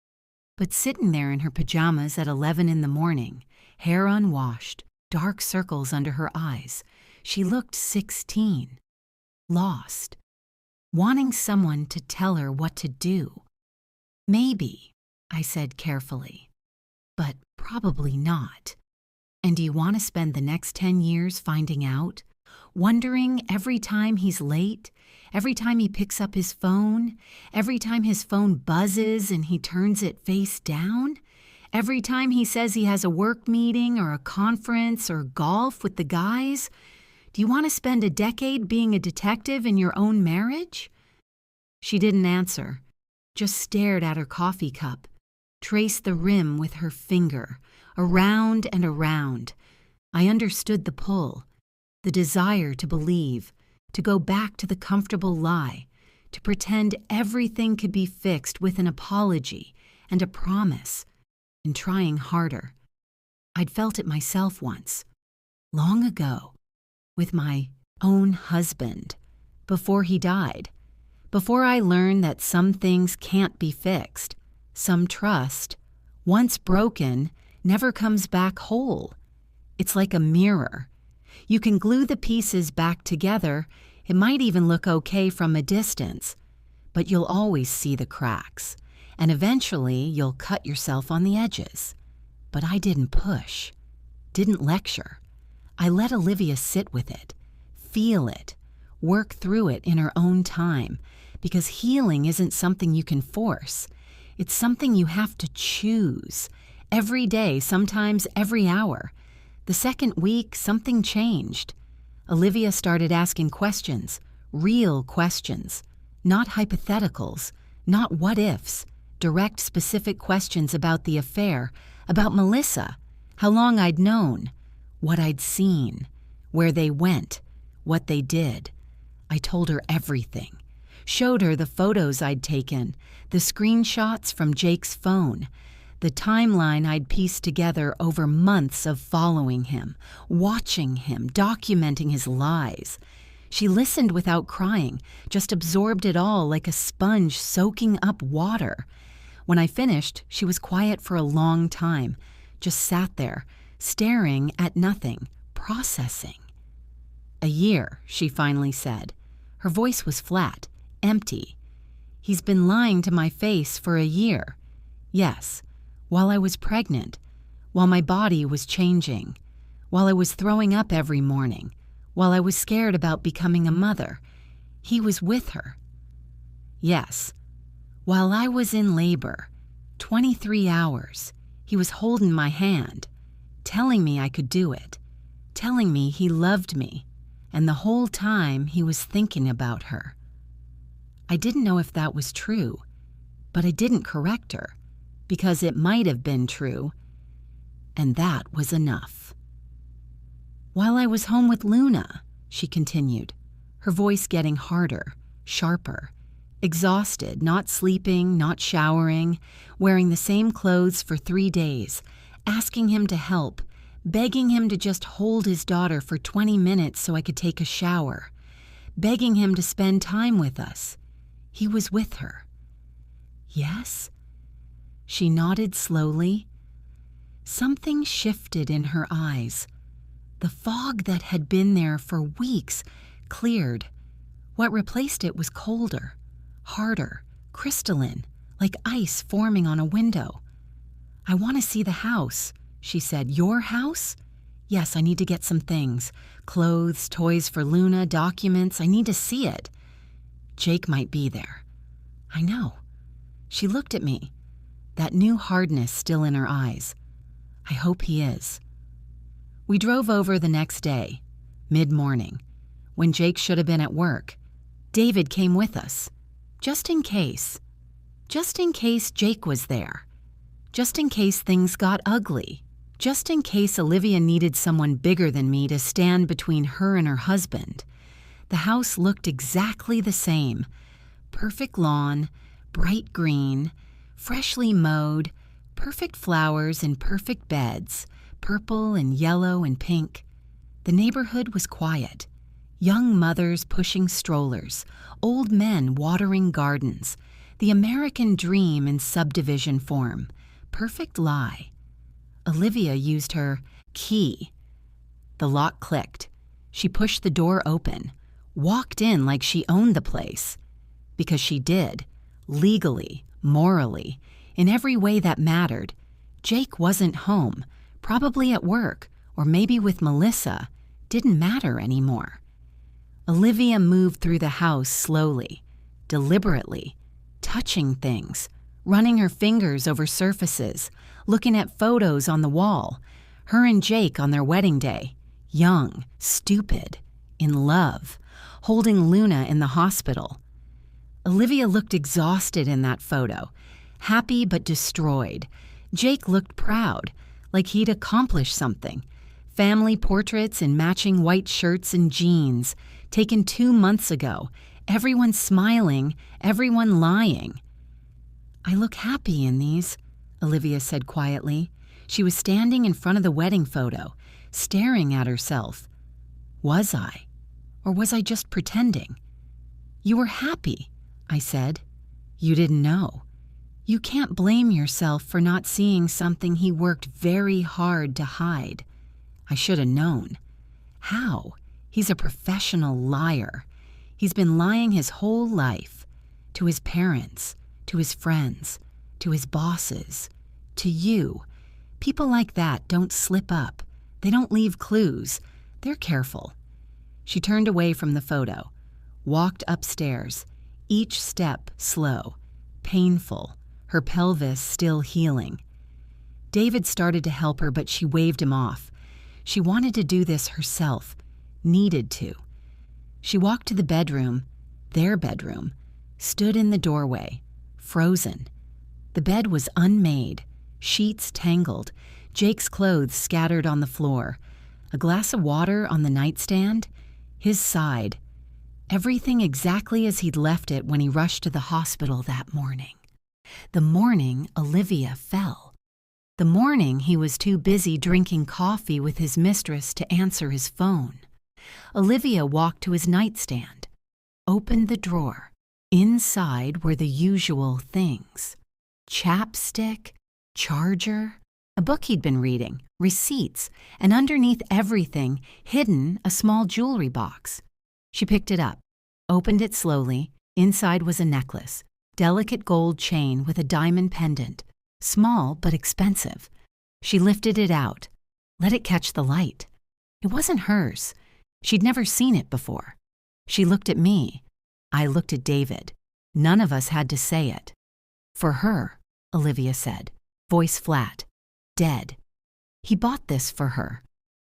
but sitting there in her pajamas at 11 in the morning, hair unwashed, dark circles under her eyes, she looked 16, lost, wanting someone to tell her what to do. "Maybe," I said carefully, "but probably not. And do you want to spend the next 10 years finding out? Wondering every time he's late, every time he picks up his phone, every time his phone buzzes and he turns it face down, Every time he says he has a work meeting or a conference or golf with the guys, do you want to spend a decade being a detective in your own marriage? She didn't answer, just stared at her coffee cup, traced the rim with her finger, around and around. I understood the pull, the desire to believe, to go back to the comfortable lie, to pretend everything could be fixed with an apology and a promise, and trying harder. I'd felt it myself once, long ago, with my own husband, before he died, before I learned that some things can't be fixed, some trust, once broken, never comes back whole. It's like a mirror. You can glue the pieces back together. It might even look okay from a distance, but you'll always see the cracks, and eventually you'll cut yourself on the edges. But I didn't push, didn't lecture. I let Olivia sit with it, feel it, work through it in her own time, because healing isn't something you can force. It's something you have to choose. Every day, sometimes every hour. The second week, something changed. Olivia started asking questions, real questions, not hypotheticals, not what-ifs, direct, specific questions about the affair, about Melissa, how long I'd known, what I'd seen, where they went, what they did. I told her everything, showed her the photos I'd taken, the screenshots from Jake's phone, the timeline I'd pieced together over months of following him, watching him, documenting his lies. She listened without crying, just absorbed it all like a sponge soaking up water. When I finished, she was quiet for a long time, just sat there, staring at nothing, processing. "A year," she finally said. Her voice was flat, empty. "He's been lying to my face for a year. Yes, while I was pregnant, while my body was changing, while I was throwing up every morning, while I was scared about becoming a mother, he was with her. Yes, while I was in labor, 23 hours, he was holding my hand, telling me I could do it, telling me he loved me, and the whole time he was thinking about her." I didn't know if that was true, but I didn't correct her, because it might have been true, and that was enough. "While I was home with Luna," she continued, her voice getting harder, sharper, exhausted, not sleeping, not showering, wearing the same clothes for 3 days, asking him to help, begging him to just hold his daughter for 20 minutes so I could take a shower, begging him to spend time with us. He was with her. "Yes?" She nodded slowly. Something shifted in her eyes. The fog that had been there for weeks cleared. What replaced it was colder, harder, crystalline, like ice forming on a window. "I want to see the house," she said. "Your house?" "Yes, I need to get some things. Clothes, toys for Luna, documents. I need to see it. Jake might be there." "I know." She looked at me, that new hardness still in her eyes. "I hope he is." We drove over the next day, mid-morning, when Jake should have been at work. David came with us, just in case. Just in case Jake was there. Just in case things got ugly. Just in case Olivia needed someone bigger than me to stand between her and her husband. The house looked exactly the same. Perfect lawn, bright green, freshly mowed, perfect flowers in perfect beds, purple and yellow and pink. The neighborhood was quiet. Young mothers pushing strollers, old men watering gardens. The American dream in subdivision form. Perfect lie. Olivia used her key. The lock clicked. She pushed the door open, walked in like she owned the place. Because she did, legally, morally, in every way that mattered. Jake wasn't home, probably at work, or maybe with Melissa. Didn't matter anymore. Olivia moved through the house slowly, deliberately, touching things, running her fingers over surfaces, looking at photos on the wall. Her and Jake on their wedding day, young, stupid, in love, holding Luna in the hospital. Olivia looked exhausted in that photo, happy but destroyed. Jake looked proud, like he'd accomplished something. Family portraits in matching white shirts and jeans, taken 2 months ago. Everyone smiling, everyone lying. "I look happy in these," Olivia said quietly. She was standing in front of the wedding photo, staring at herself. Was I? Or was I just pretending? "You were happy," I said. "You didn't know. You can't blame yourself for not seeing something he worked very hard to hide." I should have known. How? He's a professional liar. He's been lying his whole life. To his parents, to his friends, to his bosses, to you. People like that don't slip up. They don't leave clues. They're careful. She turned away from the photo, walked upstairs, each step slow, painful, her pelvis still healing. David started to help her, but she waved him off. She wanted to do this herself, needed to. She walked to the bedroom, their bedroom, stood in the doorway, frozen. The bed was unmade, sheets tangled, Jake's clothes scattered on the floor, a glass of water on the nightstand, his side. Everything exactly as he'd left it when he rushed to the hospital that morning. The morning Olivia fell. The morning he was too busy drinking coffee with his mistress to answer his phone. Olivia walked to his nightstand, opened the drawer. Inside were the usual things: chapstick, charger, a book he'd been reading, receipts, and underneath everything, hidden, a small jewelry box. She picked it up, opened it slowly. Inside was a necklace, delicate gold chain with a diamond pendant, small but expensive. She lifted it out, let it catch the light. It wasn't hers. She'd never seen it before. She looked at me. I looked at David. None of us had to say it. "For her," Olivia said, voice flat, dead. "He bought this for her,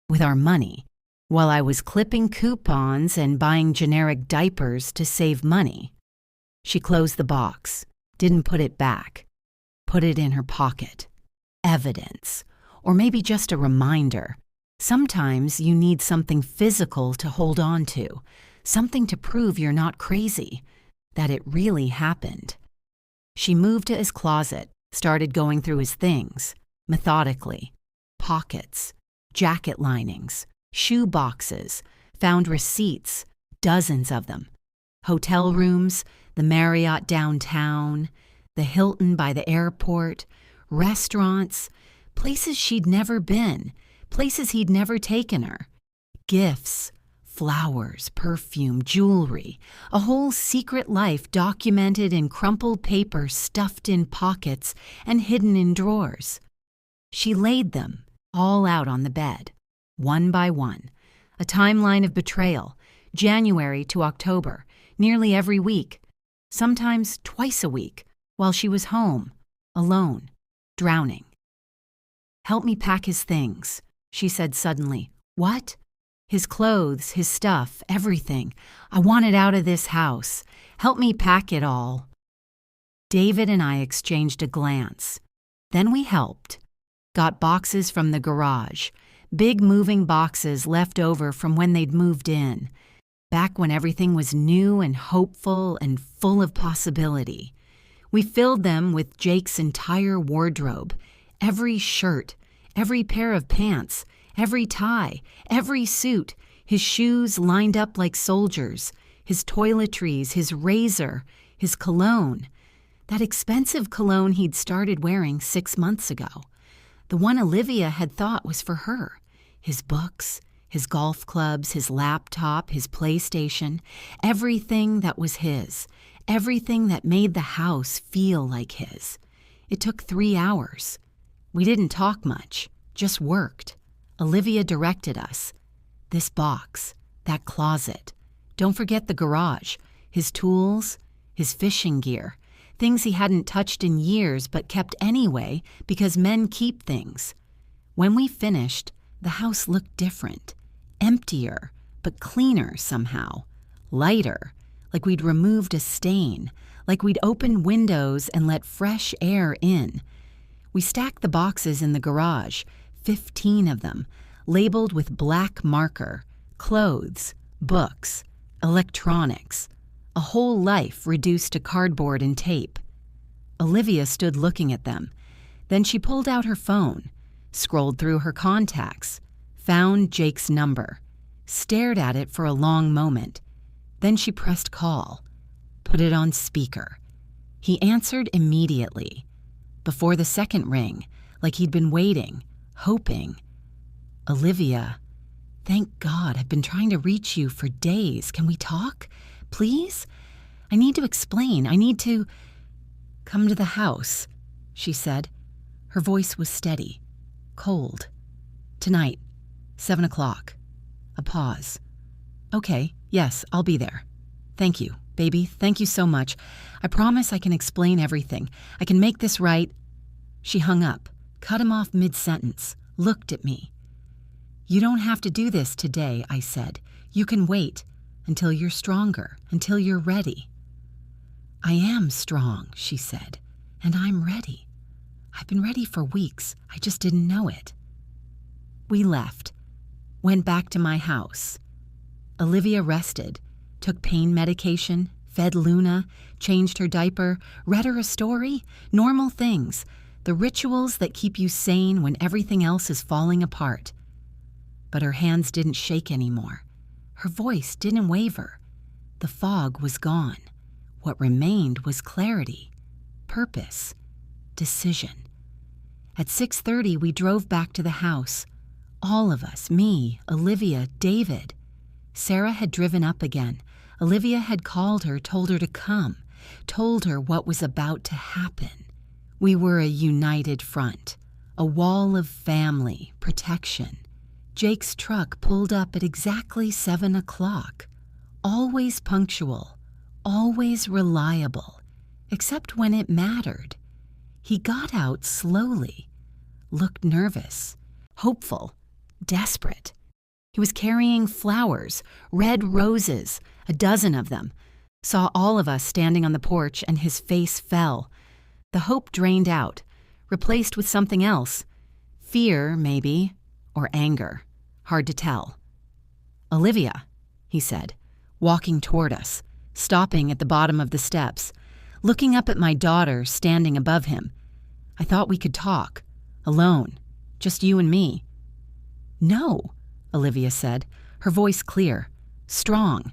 with our money, while I was clipping coupons and buying generic diapers to save money." She closed the box, didn't put it back, put it in her pocket. Evidence, or maybe just a reminder. Sometimes you need something physical to hold on to, something to prove you're not crazy, that it really happened. She moved to his closet, started going through his things, methodically. Pockets, jacket linings, shoe boxes, found receipts, dozens of them. Hotel rooms, the Marriott downtown, the Hilton by the airport, restaurants, places she'd never been, places he'd never taken her. Gifts, flowers, perfume, jewelry, a whole secret life documented in crumpled paper stuffed in pockets and hidden in drawers. She laid them all out on the bed, one by one, a timeline of betrayal, January to October, nearly every week, sometimes twice a week, while she was home, alone, drowning. "Help me pack his things," she said suddenly. "What?" "His clothes, his stuff, everything. I want it out of this house. Help me pack it all." David and I exchanged a glance. Then we helped. Got boxes from the garage, big moving boxes left over from when they'd moved in, back when everything was new and hopeful and full of possibility. We filled them with Jake's entire wardrobe, every shirt, every pair of pants, every tie, every suit, his shoes lined up like soldiers, his toiletries, his razor, his cologne, that expensive cologne he'd started wearing 6 months ago, the one Olivia had thought was for her, his books, his golf clubs, his laptop, his PlayStation, everything that was his, everything that made the house feel like his. It took 3 hours. We didn't talk much, just worked. Olivia directed us. This box, that closet. Don't forget the garage, his tools, his fishing gear, things he hadn't touched in years but kept anyway because men keep things. When we finished, the house looked different, emptier, but cleaner somehow, lighter, like we'd removed a stain, like we'd opened windows and let fresh air in. We stacked the boxes in the garage, 15 of them, labeled with black marker, clothes, books, electronics, a whole life reduced to cardboard and tape. Olivia stood looking at them. Then she pulled out her phone, scrolled through her contacts, found Jake's number, stared at it for a long moment. Then she pressed call, put it on speaker. He answered immediately. Before the second ring, like he'd been waiting, hoping. "Olivia, thank God, I've been trying to reach you for days. Can we talk? Please? I need to explain. I need to—" "Come to the house," she said. Her voice was steady, cold. "Tonight, 7 o'clock. A pause. "Okay, yes, I'll be there. Thank you, baby, thank you so much. I promise I can explain everything. I can make this right." She hung up, cut him off mid-sentence, looked at me. "You don't have to do this today," I said. "You can wait until you're stronger, until you're ready." "I am strong," she said, "and I'm ready. I've been ready for weeks. I just didn't know it." We left, went back to my house. Olivia rested, took pain medication, fed Luna, changed her diaper, read her a story, normal things, the rituals that keep you sane when everything else is falling apart. But her hands didn't shake anymore. Her voice didn't waver. The fog was gone. What remained was clarity, purpose, decision. At 6:30, we drove back to the house. All of us, me, Olivia, David. Sarah had driven up again. Olivia had called her, told her to come, told her what was about to happen. We were a united front, a wall of family, protection. Jake's truck pulled up at exactly 7 o'clock. Always punctual, always reliable, except when it mattered. He got out slowly, looked nervous, hopeful, desperate. He was carrying flowers, red roses, a dozen of them. Saw all of us standing on the porch and his face fell. The hope drained out, replaced with something else. Fear, maybe, or anger. Hard to tell. "Olivia," he said, walking toward us, stopping at the bottom of the steps, looking up at my daughter standing above him. I thought we could talk, alone, just you and me. "No," Olivia said, her voice clear, strong.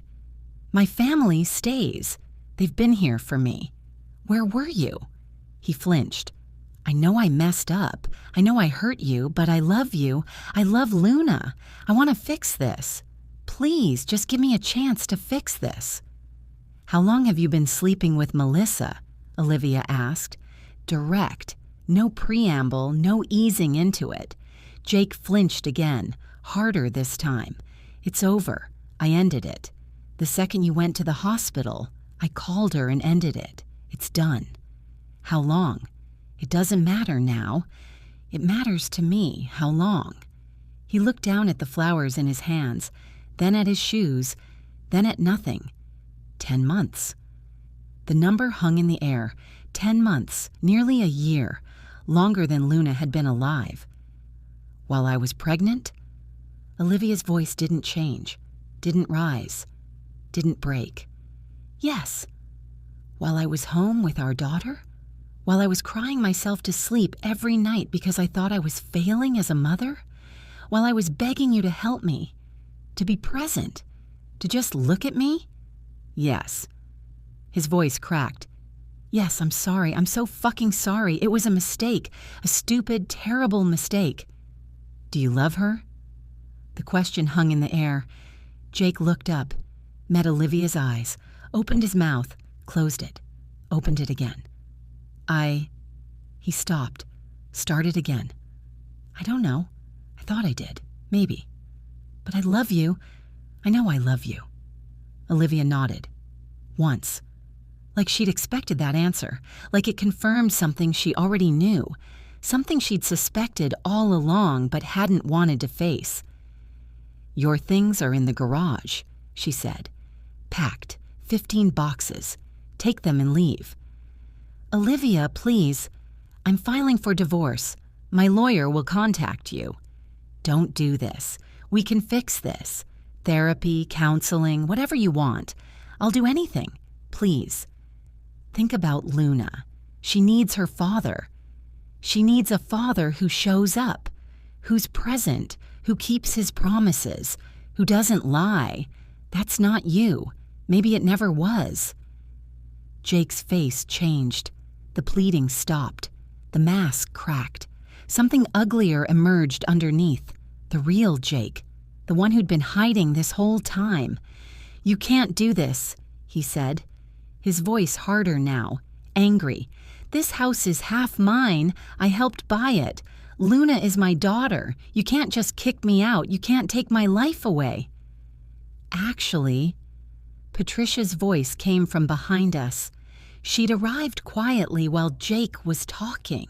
"My family stays. They've been here for me. Where were you?" He flinched. "I know I messed up. I know I hurt you, but I love you. I love Luna. I want to fix this. Please, just give me a chance to fix this." "How long have you been sleeping with Melissa?" Olivia asked. Direct, no preamble, no easing into it. Jake flinched again, harder this time. "It's over. I ended it. The second you went to the hospital, I called her and ended it. It's done." "How long?" "It doesn't matter now. It matters to me how long." He looked down at the flowers in his hands, then at his shoes, then at nothing. 10 months. The number hung in the air. 10 months, nearly a year, longer than Luna had been alive. While I was pregnant? Olivia's voice didn't change, didn't rise, didn't break. "Yes. While I was home with our daughter? While I was crying myself to sleep every night because I thought I was failing as a mother? While I was begging you to help me, to be present, to just look at me? Yes." His voice cracked. "Yes, I'm sorry. I'm so fucking sorry. It was a mistake. A stupid, terrible mistake." "Do you love her?" The question hung in the air. Jake looked up, met Olivia's eyes, opened his mouth, closed it, opened it again. He stopped, started again. "I don't know. I thought I did. Maybe. But I love you. I know I love you." Olivia nodded. Once. Like she'd expected that answer, like it confirmed something she already knew, something she'd suspected all along but hadn't wanted to face. "Your things are in the garage," she said. "Packed, 15 boxes. Take them and leave." "Olivia, please. I'm filing for divorce. My lawyer will contact you." "Don't do this. We can fix this. Therapy, counseling, whatever you want. I'll do anything. Please." Think about Luna. She needs her father. She needs a father who shows up, who's present, who keeps his promises, who doesn't lie. That's not you. Maybe it never was. Jake's face changed. The pleading stopped. The mask cracked. Something uglier emerged underneath. The real Jake. The one who'd been hiding this whole time. "You can't do this," he said. His voice harder now, angry. "This house is half mine. I helped buy it. Luna is my daughter. You can't just kick me out. You can't take my life away." "Actually," Patricia's voice came from behind us. She'd arrived quietly while Jake was talking,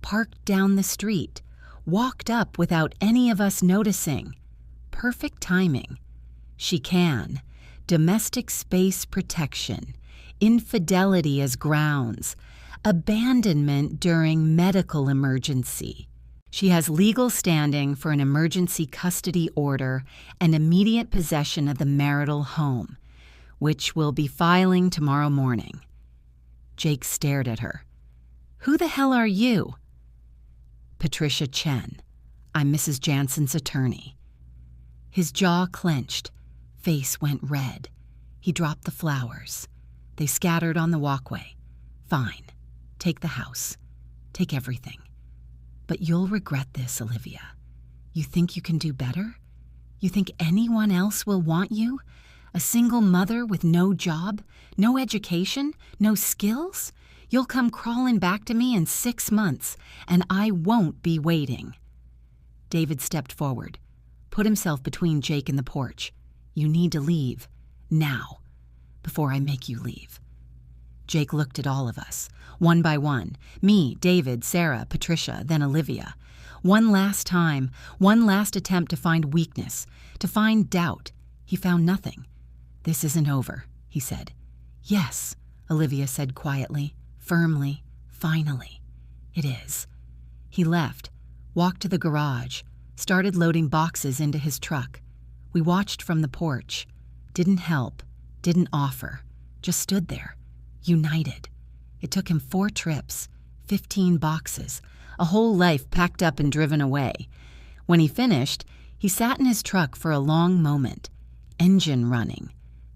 parked down the street, walked up without any of us noticing. Perfect timing. "She can. Domestic space protection. Infidelity as grounds. Abandonment during medical emergency. She has legal standing for an emergency custody order and immediate possession of the marital home, which we'll be filing tomorrow morning." Jake stared at her. "Who the hell are you?" "Patricia Chen. I'm Mrs. Jansen's attorney." His jaw clenched. Face went red. He dropped the flowers. They scattered on the walkway. "Fine. Take the house. Take everything. But you'll regret this, Olivia. You think you can do better? You think anyone else will want you? A single mother with no job, no education, no skills? You'll come crawling back to me in 6 months, and I won't be waiting." David stepped forward, put himself between Jake and the porch. "You need to leave. Now. Before I make you leave." Jake looked at all of us, one by one. Me, David, Sarah, Patricia, then Olivia. One last time, one last attempt to find weakness, to find doubt. He found nothing. "This isn't over," he said. "Yes," Olivia said quietly, firmly, finally. "It is." He left, walked to the garage, started loading boxes into his truck. We watched from the porch. Didn't help, didn't offer, just stood there, united. It took him 4 trips, 15 boxes, a whole life packed up and driven away. When he finished, he sat in his truck for a long moment, engine running,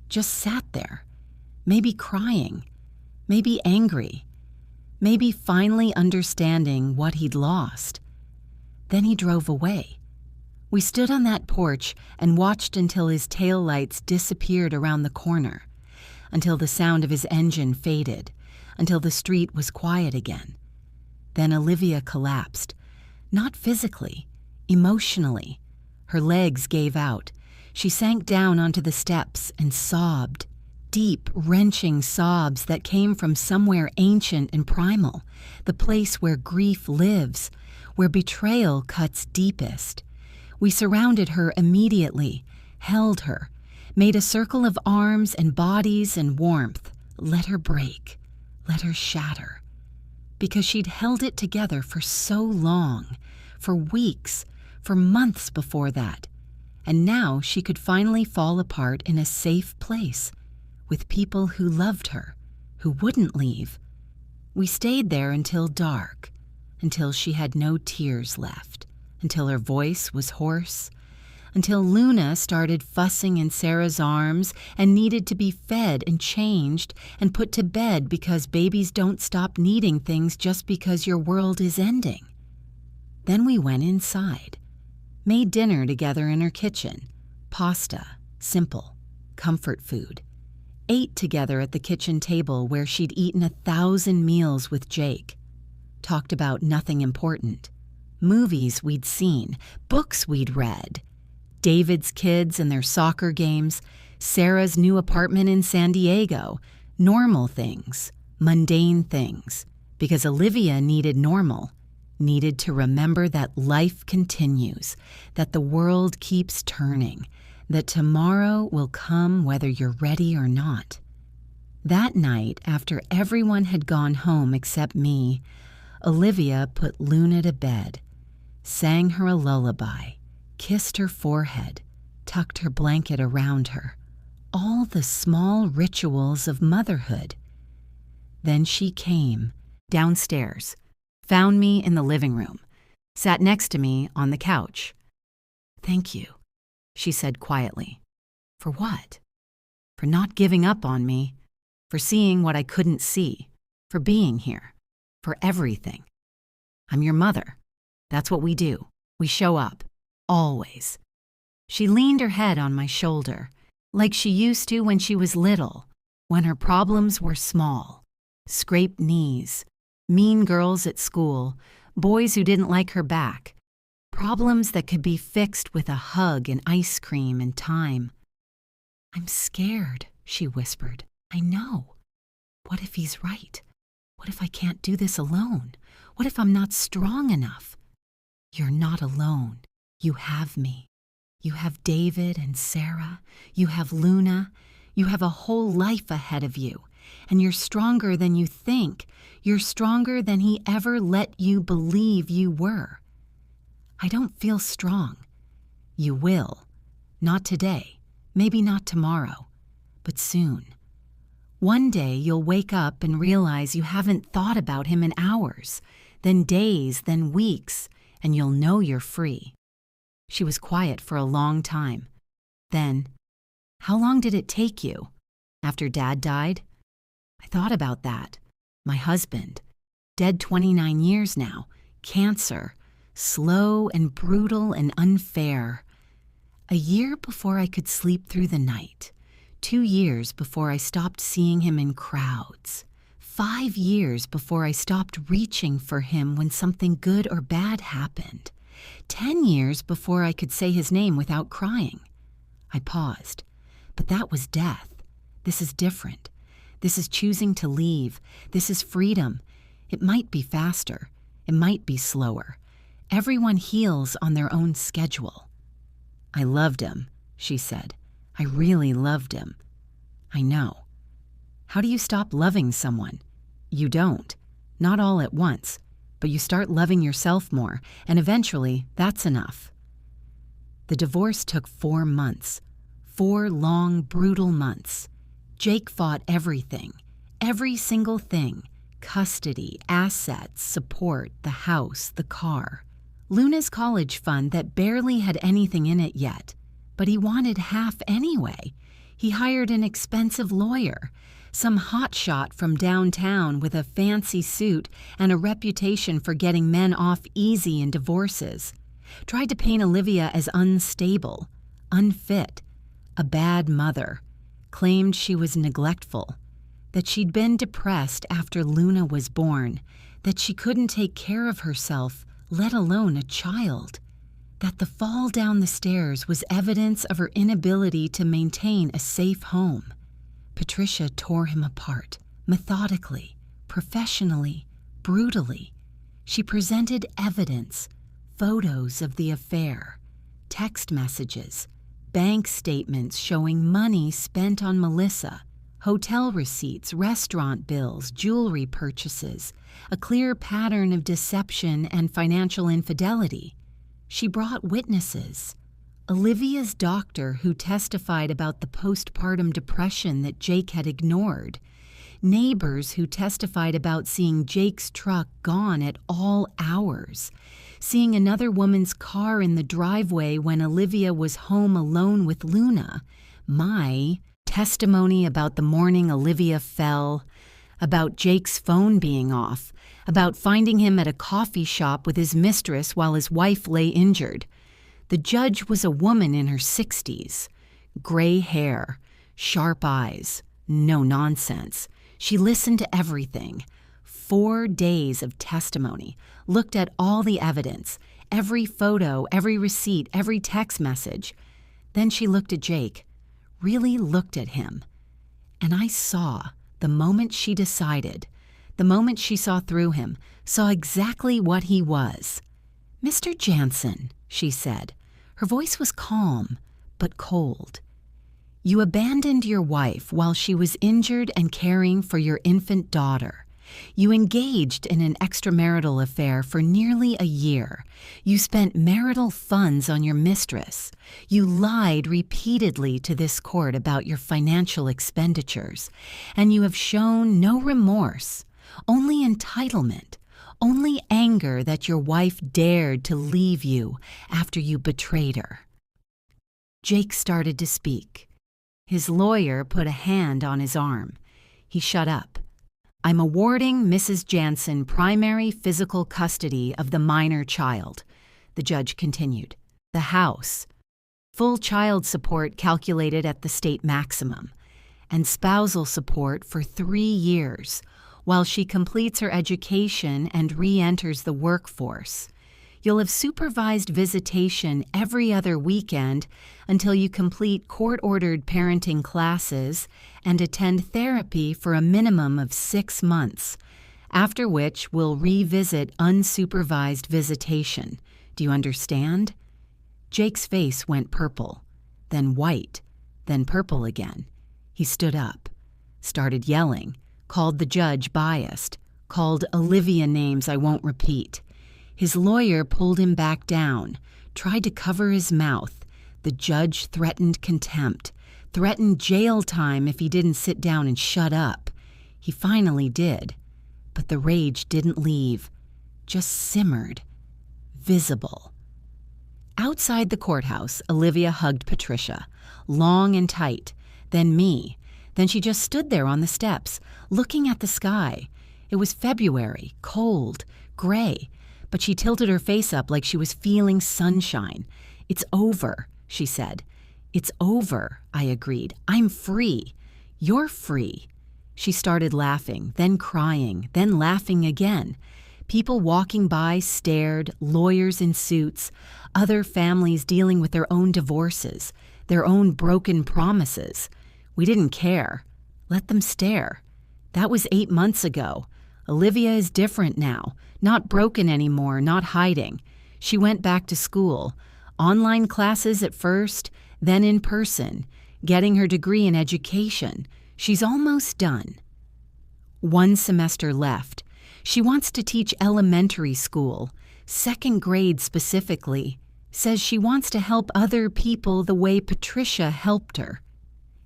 just sat there, maybe crying, maybe angry, maybe finally understanding what he'd lost. Then he drove away. We stood on that porch and watched until his taillights disappeared around the corner, until the sound of his engine faded, until the street was quiet again. Then Olivia collapsed, not physically, emotionally. Her legs gave out. She sank down onto the steps and sobbed, deep, wrenching sobs that came from somewhere ancient and primal, the place where grief lives, where betrayal cuts deepest. We surrounded her immediately, held her, made a circle of arms and bodies and warmth, let her break, let her shatter. Because she'd held it together for so long, for weeks, for months before that. And now she could finally fall apart in a safe place, with people who loved her, who wouldn't leave. We stayed there until dark, until she had no tears left, until her voice was hoarse, until Luna started fussing in Sarah's arms and needed to be fed and changed and put to bed because babies don't stop needing things just because your world is ending. Then we went inside, made dinner together in her kitchen, pasta, simple, comfort food, ate together at the kitchen table where she'd eaten 1,000 meals with Jake, talked about nothing important, movies we'd seen, books we'd read, David's kids and their soccer games, Sarah's new apartment in San Diego, Normal things, mundane things, because Olivia needed normal, needed to remember that life continues, that the world keeps turning, that tomorrow will come whether you're ready or not. That night, after everyone had gone home except me, Olivia put Luna to bed, sang her a lullaby, kissed her forehead, tucked her blanket around her. All the small rituals of motherhood. Then she came downstairs, found me in the living room, sat next to me on the couch. "Thank you," she said quietly. "For what?" "For not giving up on me, for seeing what I couldn't see, for being here, for everything. I'm your mother. That's what we do. We show up, always." She leaned her head on my shoulder, like she used to when she was little, when her problems were small. Scraped knees, mean girls at school, boys who didn't like her back. Problems that could be fixed with a hug and ice cream and time. "I'm scared," she whispered. "I know. What if he's right? What if I can't do this alone? What if I'm not strong enough?" "You're not alone. You have me. You have David and Sarah. You have Luna. You have a whole life ahead of you. And you're stronger than you think. You're stronger than he ever let you believe you were." "I don't feel strong." "You will. Not today. Maybe not tomorrow. But soon. One day you'll wake up and realize you haven't thought about him in hours, then days, then weeks, and you'll know you're free." She was quiet for a long time. Then, "How long did it take you? After Dad died?" I thought about that. My husband, dead 29 years now, cancer, slow and brutal and unfair. A year before I could sleep through the night. 2 years before I stopped seeing him in crowds. 5 years before I stopped reaching for him when something good or bad happened. 10 years before I could say his name without crying. I paused. But that was death. This is different. This is choosing to leave. This is freedom. It might be faster. It might be slower. Everyone heals on their own schedule. "I loved him," she said. "I really loved him." "I know." How do you stop loving someone? You don't. Not all at once. But you start loving yourself more, and eventually that's enough. The divorce took 4 months. 4 long, brutal months. Jake fought everything. Every single thing. Custody, assets, support, the house, the car. Luna's college fund that barely had anything in it yet. But he wanted half anyway. He hired an expensive lawyer. Some hotshot from downtown with a fancy suit and a reputation for getting men off easy in divorces. Tried to paint Olivia as unstable, unfit, a bad mother. Claimed she was neglectful, that she'd been depressed after Luna was born, that she couldn't take care of herself, let alone a child. That the fall down the stairs was evidence of her inability to maintain a safe home. Patricia tore him apart, methodically, professionally, brutally. She presented evidence, photos of the affair, text messages, bank statements showing money spent on Melissa, hotel receipts, restaurant bills, jewelry purchases, a clear pattern of deception and financial infidelity. She brought witnesses. Olivia's doctor who testified about the postpartum depression that Jake had ignored. Neighbors who testified about seeing Jake's truck gone at all hours. Seeing another woman's car in the driveway when Olivia was home alone with Luna. My testimony about the morning Olivia fell. About Jake's phone being off. About finding him at a coffee shop with his mistress while his wife lay injured. The judge was a woman in her 60s. Gray hair, sharp eyes, no nonsense. She listened to everything. 4 days of testimony, looked at all the evidence, every photo, every receipt, every text message. Then she looked at Jake, really looked at him. And I saw The moment she decided, the moment she saw through him, saw exactly what he was. "Mr. Jansen," she said. Her voice was calm, but cold. "You abandoned your wife while she was injured and caring for your infant daughter. You engaged in an extramarital affair for nearly a year. You spent marital funds on your mistress. You lied repeatedly to this court about your financial expenditures. And you have shown no remorse, only entitlement, only anger that your wife dared to leave you after you betrayed her." Jake started to speak. His lawyer put a hand on his arm. He shut up. "I'm awarding Mrs. Jansen primary physical custody of the minor child," the judge continued. "The house, full child support calculated at the state maximum, and spousal support for 3 years while she completes her education and re-enters the workforce. You'll have supervised visitation every other weekend until you complete court-ordered parenting classes and attend therapy for a minimum of 6 months, after which we'll revisit unsupervised visitation. Do you understand?" Jake's face went purple, then white, then purple again. He stood up, started yelling, called the judge biased, called Olivia names I won't repeat. His lawyer pulled him back down, tried to cover his mouth. The judge threatened contempt, threatened jail time if he didn't sit down and shut up. He finally did, but the rage didn't leave, just simmered, visible. Outside the courthouse, Olivia hugged Patricia, long and tight, then me. Then she just stood there on the steps, looking at the sky. It was February, cold, gray, but she tilted her face up like she was feeling sunshine. "It's over," she said. "It's over," I agreed. "I'm free. You're free." She started laughing, then crying, then laughing again. People walking by stared, lawyers in suits, other families dealing with their own divorces, their own broken promises. We didn't care. Let them stare. That was 8 months ago. Olivia is different now, not broken anymore, not hiding. She went back to school, online classes at first, then in person, getting her degree in education. She's almost done. 1 semester left. She wants to teach elementary school, 2nd grade specifically. Says she wants to help other people the way Patricia helped her.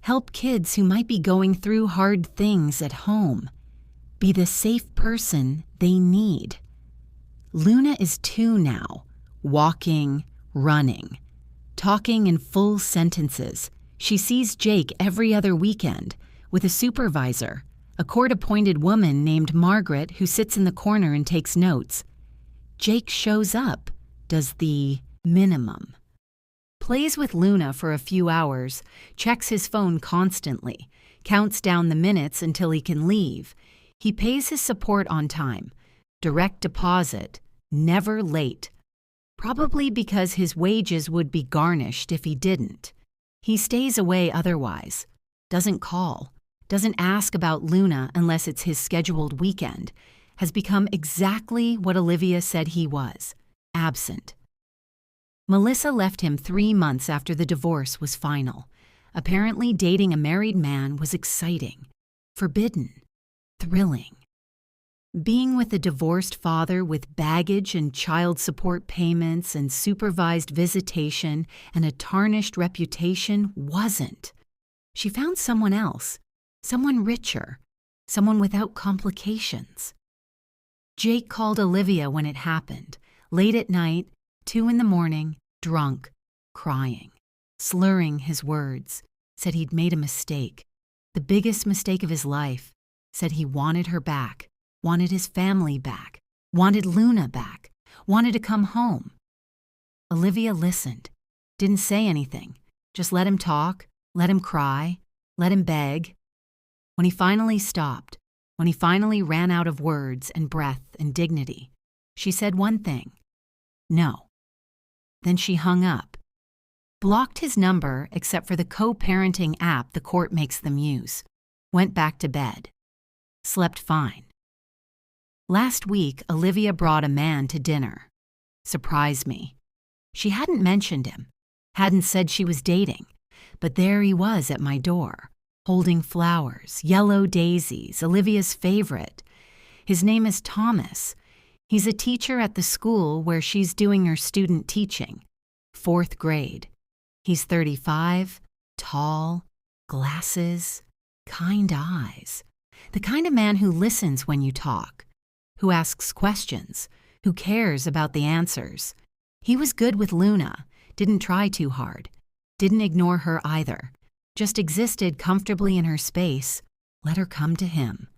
Help kids who might be going through hard things at home. Be the safe person they need. Luna is 2 now, walking, running, talking in full sentences. She sees Jake every other weekend with a supervisor, a court-appointed woman named Margaret who sits in the corner and takes notes. Jake shows up, does the minimum. Plays with Luna for a few hours, checks his phone constantly, counts down the minutes until he can leave. He pays his support on time, direct deposit, never late, probably because his wages would be garnished if he didn't. He stays away otherwise, doesn't call, doesn't ask about Luna unless it's his scheduled weekend, has become exactly what Olivia said he was, absent. Melissa left him 3 months after the divorce was final. Apparently dating a married man was exciting, forbidden, thrilling. Being with a divorced father with baggage and child support payments and supervised visitation and a tarnished reputation wasn't. She found someone else, someone richer, someone without complications. Jake called Olivia when it happened, late at night, 2 in the morning, drunk, crying, slurring his words, said he'd made a mistake, the biggest mistake of his life, said he wanted her back, wanted his family back, wanted Luna back, wanted to come home. Olivia listened, didn't say anything, just let him talk, let him cry, let him beg. When he finally stopped, when he finally ran out of words and breath and dignity, she said one thing, no. Then she hung up, blocked his number except for the co-parenting app the court makes them use, went back to bed. Slept fine. Last week, Olivia brought a man to dinner. Surprised me. She hadn't mentioned him, hadn't said she was dating, but there he was at my door, holding flowers, yellow daisies, Olivia's favorite. His name is Thomas. He's a teacher at the school where she's doing her student teaching, 4th grade. He's 35, tall, glasses, kind eyes. The kind of man who listens when you talk, who asks questions, who cares about the answers. He was good with Luna, didn't try too hard, didn't ignore her either, just existed comfortably in her space, let her come to him.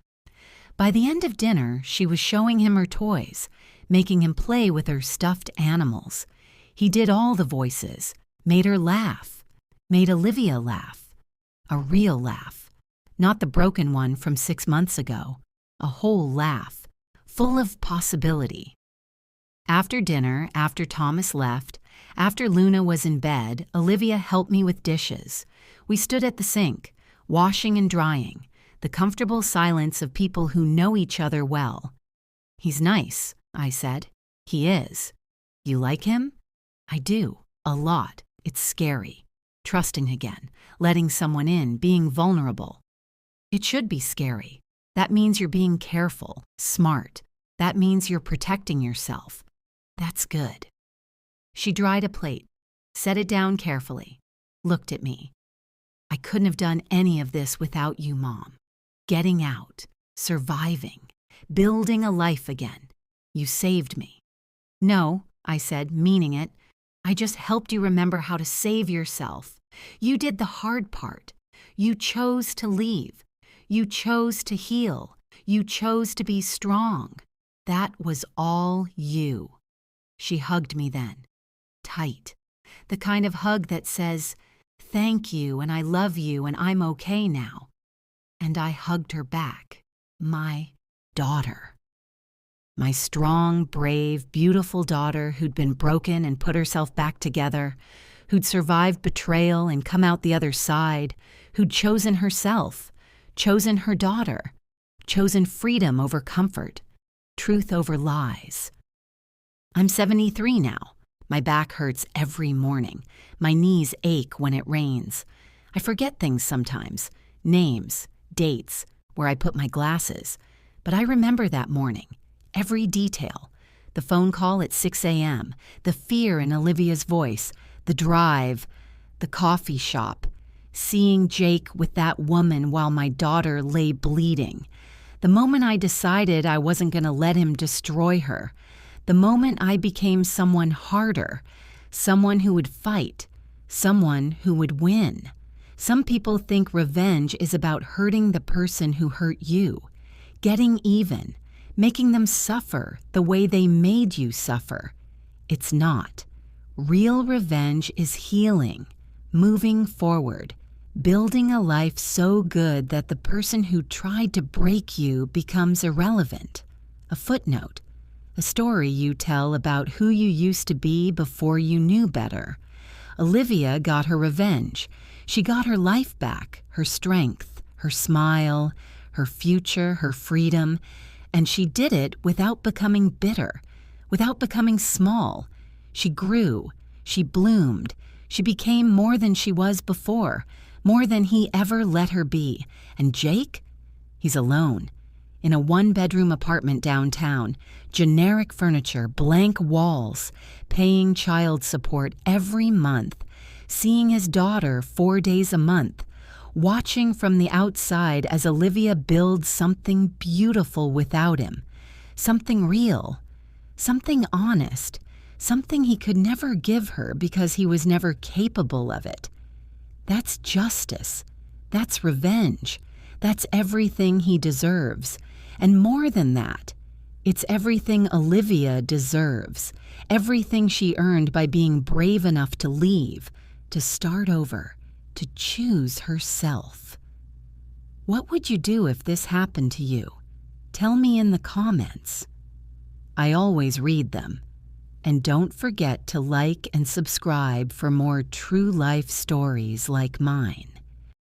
By the end of dinner, she was showing him her toys, making him play with her stuffed animals. He did all the voices, made her laugh, made Olivia laugh. A real laugh, not the broken one from 6 months ago. A whole laugh, full of possibility. After dinner, after Thomas left, after Luna was in bed, Olivia helped me with dishes. We stood at the sink, washing and drying, the comfortable silence of people who know each other well. "He's nice," I said. "He is. You like him?" "I do, a lot. It's scary. Trusting again, letting someone in, being vulnerable." "It should be scary. That means you're being careful, smart. That means you're protecting yourself. That's good." She dried a plate, set it down carefully, looked at me. "I couldn't have done any of this without you, Mom. Getting out, surviving, building a life again. You saved me." "No," I said, meaning it. "I just helped you remember how to save yourself. You did the hard part. You chose to leave. You chose to heal. You chose to be strong. That was all you." She hugged me then, tight, the kind of hug that says, "Thank you and I love you and I'm okay now." And I hugged her back, my daughter. My strong, brave, beautiful daughter who'd been broken and put herself back together, who'd survived betrayal and come out the other side, who'd chosen herself, chosen her daughter, chosen freedom over comfort, truth over lies. I'm 73 now. My back hurts every morning. My knees ache when it rains. I forget things sometimes, names, dates, where I put my glasses. But I remember that morning, every detail. The phone call at 6 a.m., the fear in Olivia's voice, the drive, the coffee shop, seeing Jake with that woman while my daughter lay bleeding. The moment I decided I wasn't going to let him destroy her. The moment I became someone harder, someone who would fight, someone who would win. Some people think revenge is about hurting the person who hurt you, getting even, making them suffer the way they made you suffer. It's not. Real revenge is healing, moving forward, building a life so good that the person who tried to break you becomes irrelevant, a footnote. A story you tell about who you used to be before you knew better. Olivia got her revenge. She got her life back, her strength, her smile, her future, her freedom, and she did it without becoming bitter, without becoming small. She grew, she bloomed, she became more than she was before, more than he ever let her be. And Jake? He's alone. In a 1-bedroom apartment downtown, generic furniture, blank walls, paying child support every month, seeing his daughter 4 days a month, watching from the outside as Olivia builds something beautiful without him, something real, something honest, something he could never give her because he was never capable of it. That's justice. That's revenge. That's everything he deserves. And more than that, it's everything Olivia deserves, everything she earned by being brave enough to leave, to start over, to choose herself. What would you do if this happened to you? Tell me in the comments. I always read them. And don't forget to like and subscribe for more true life stories like mine.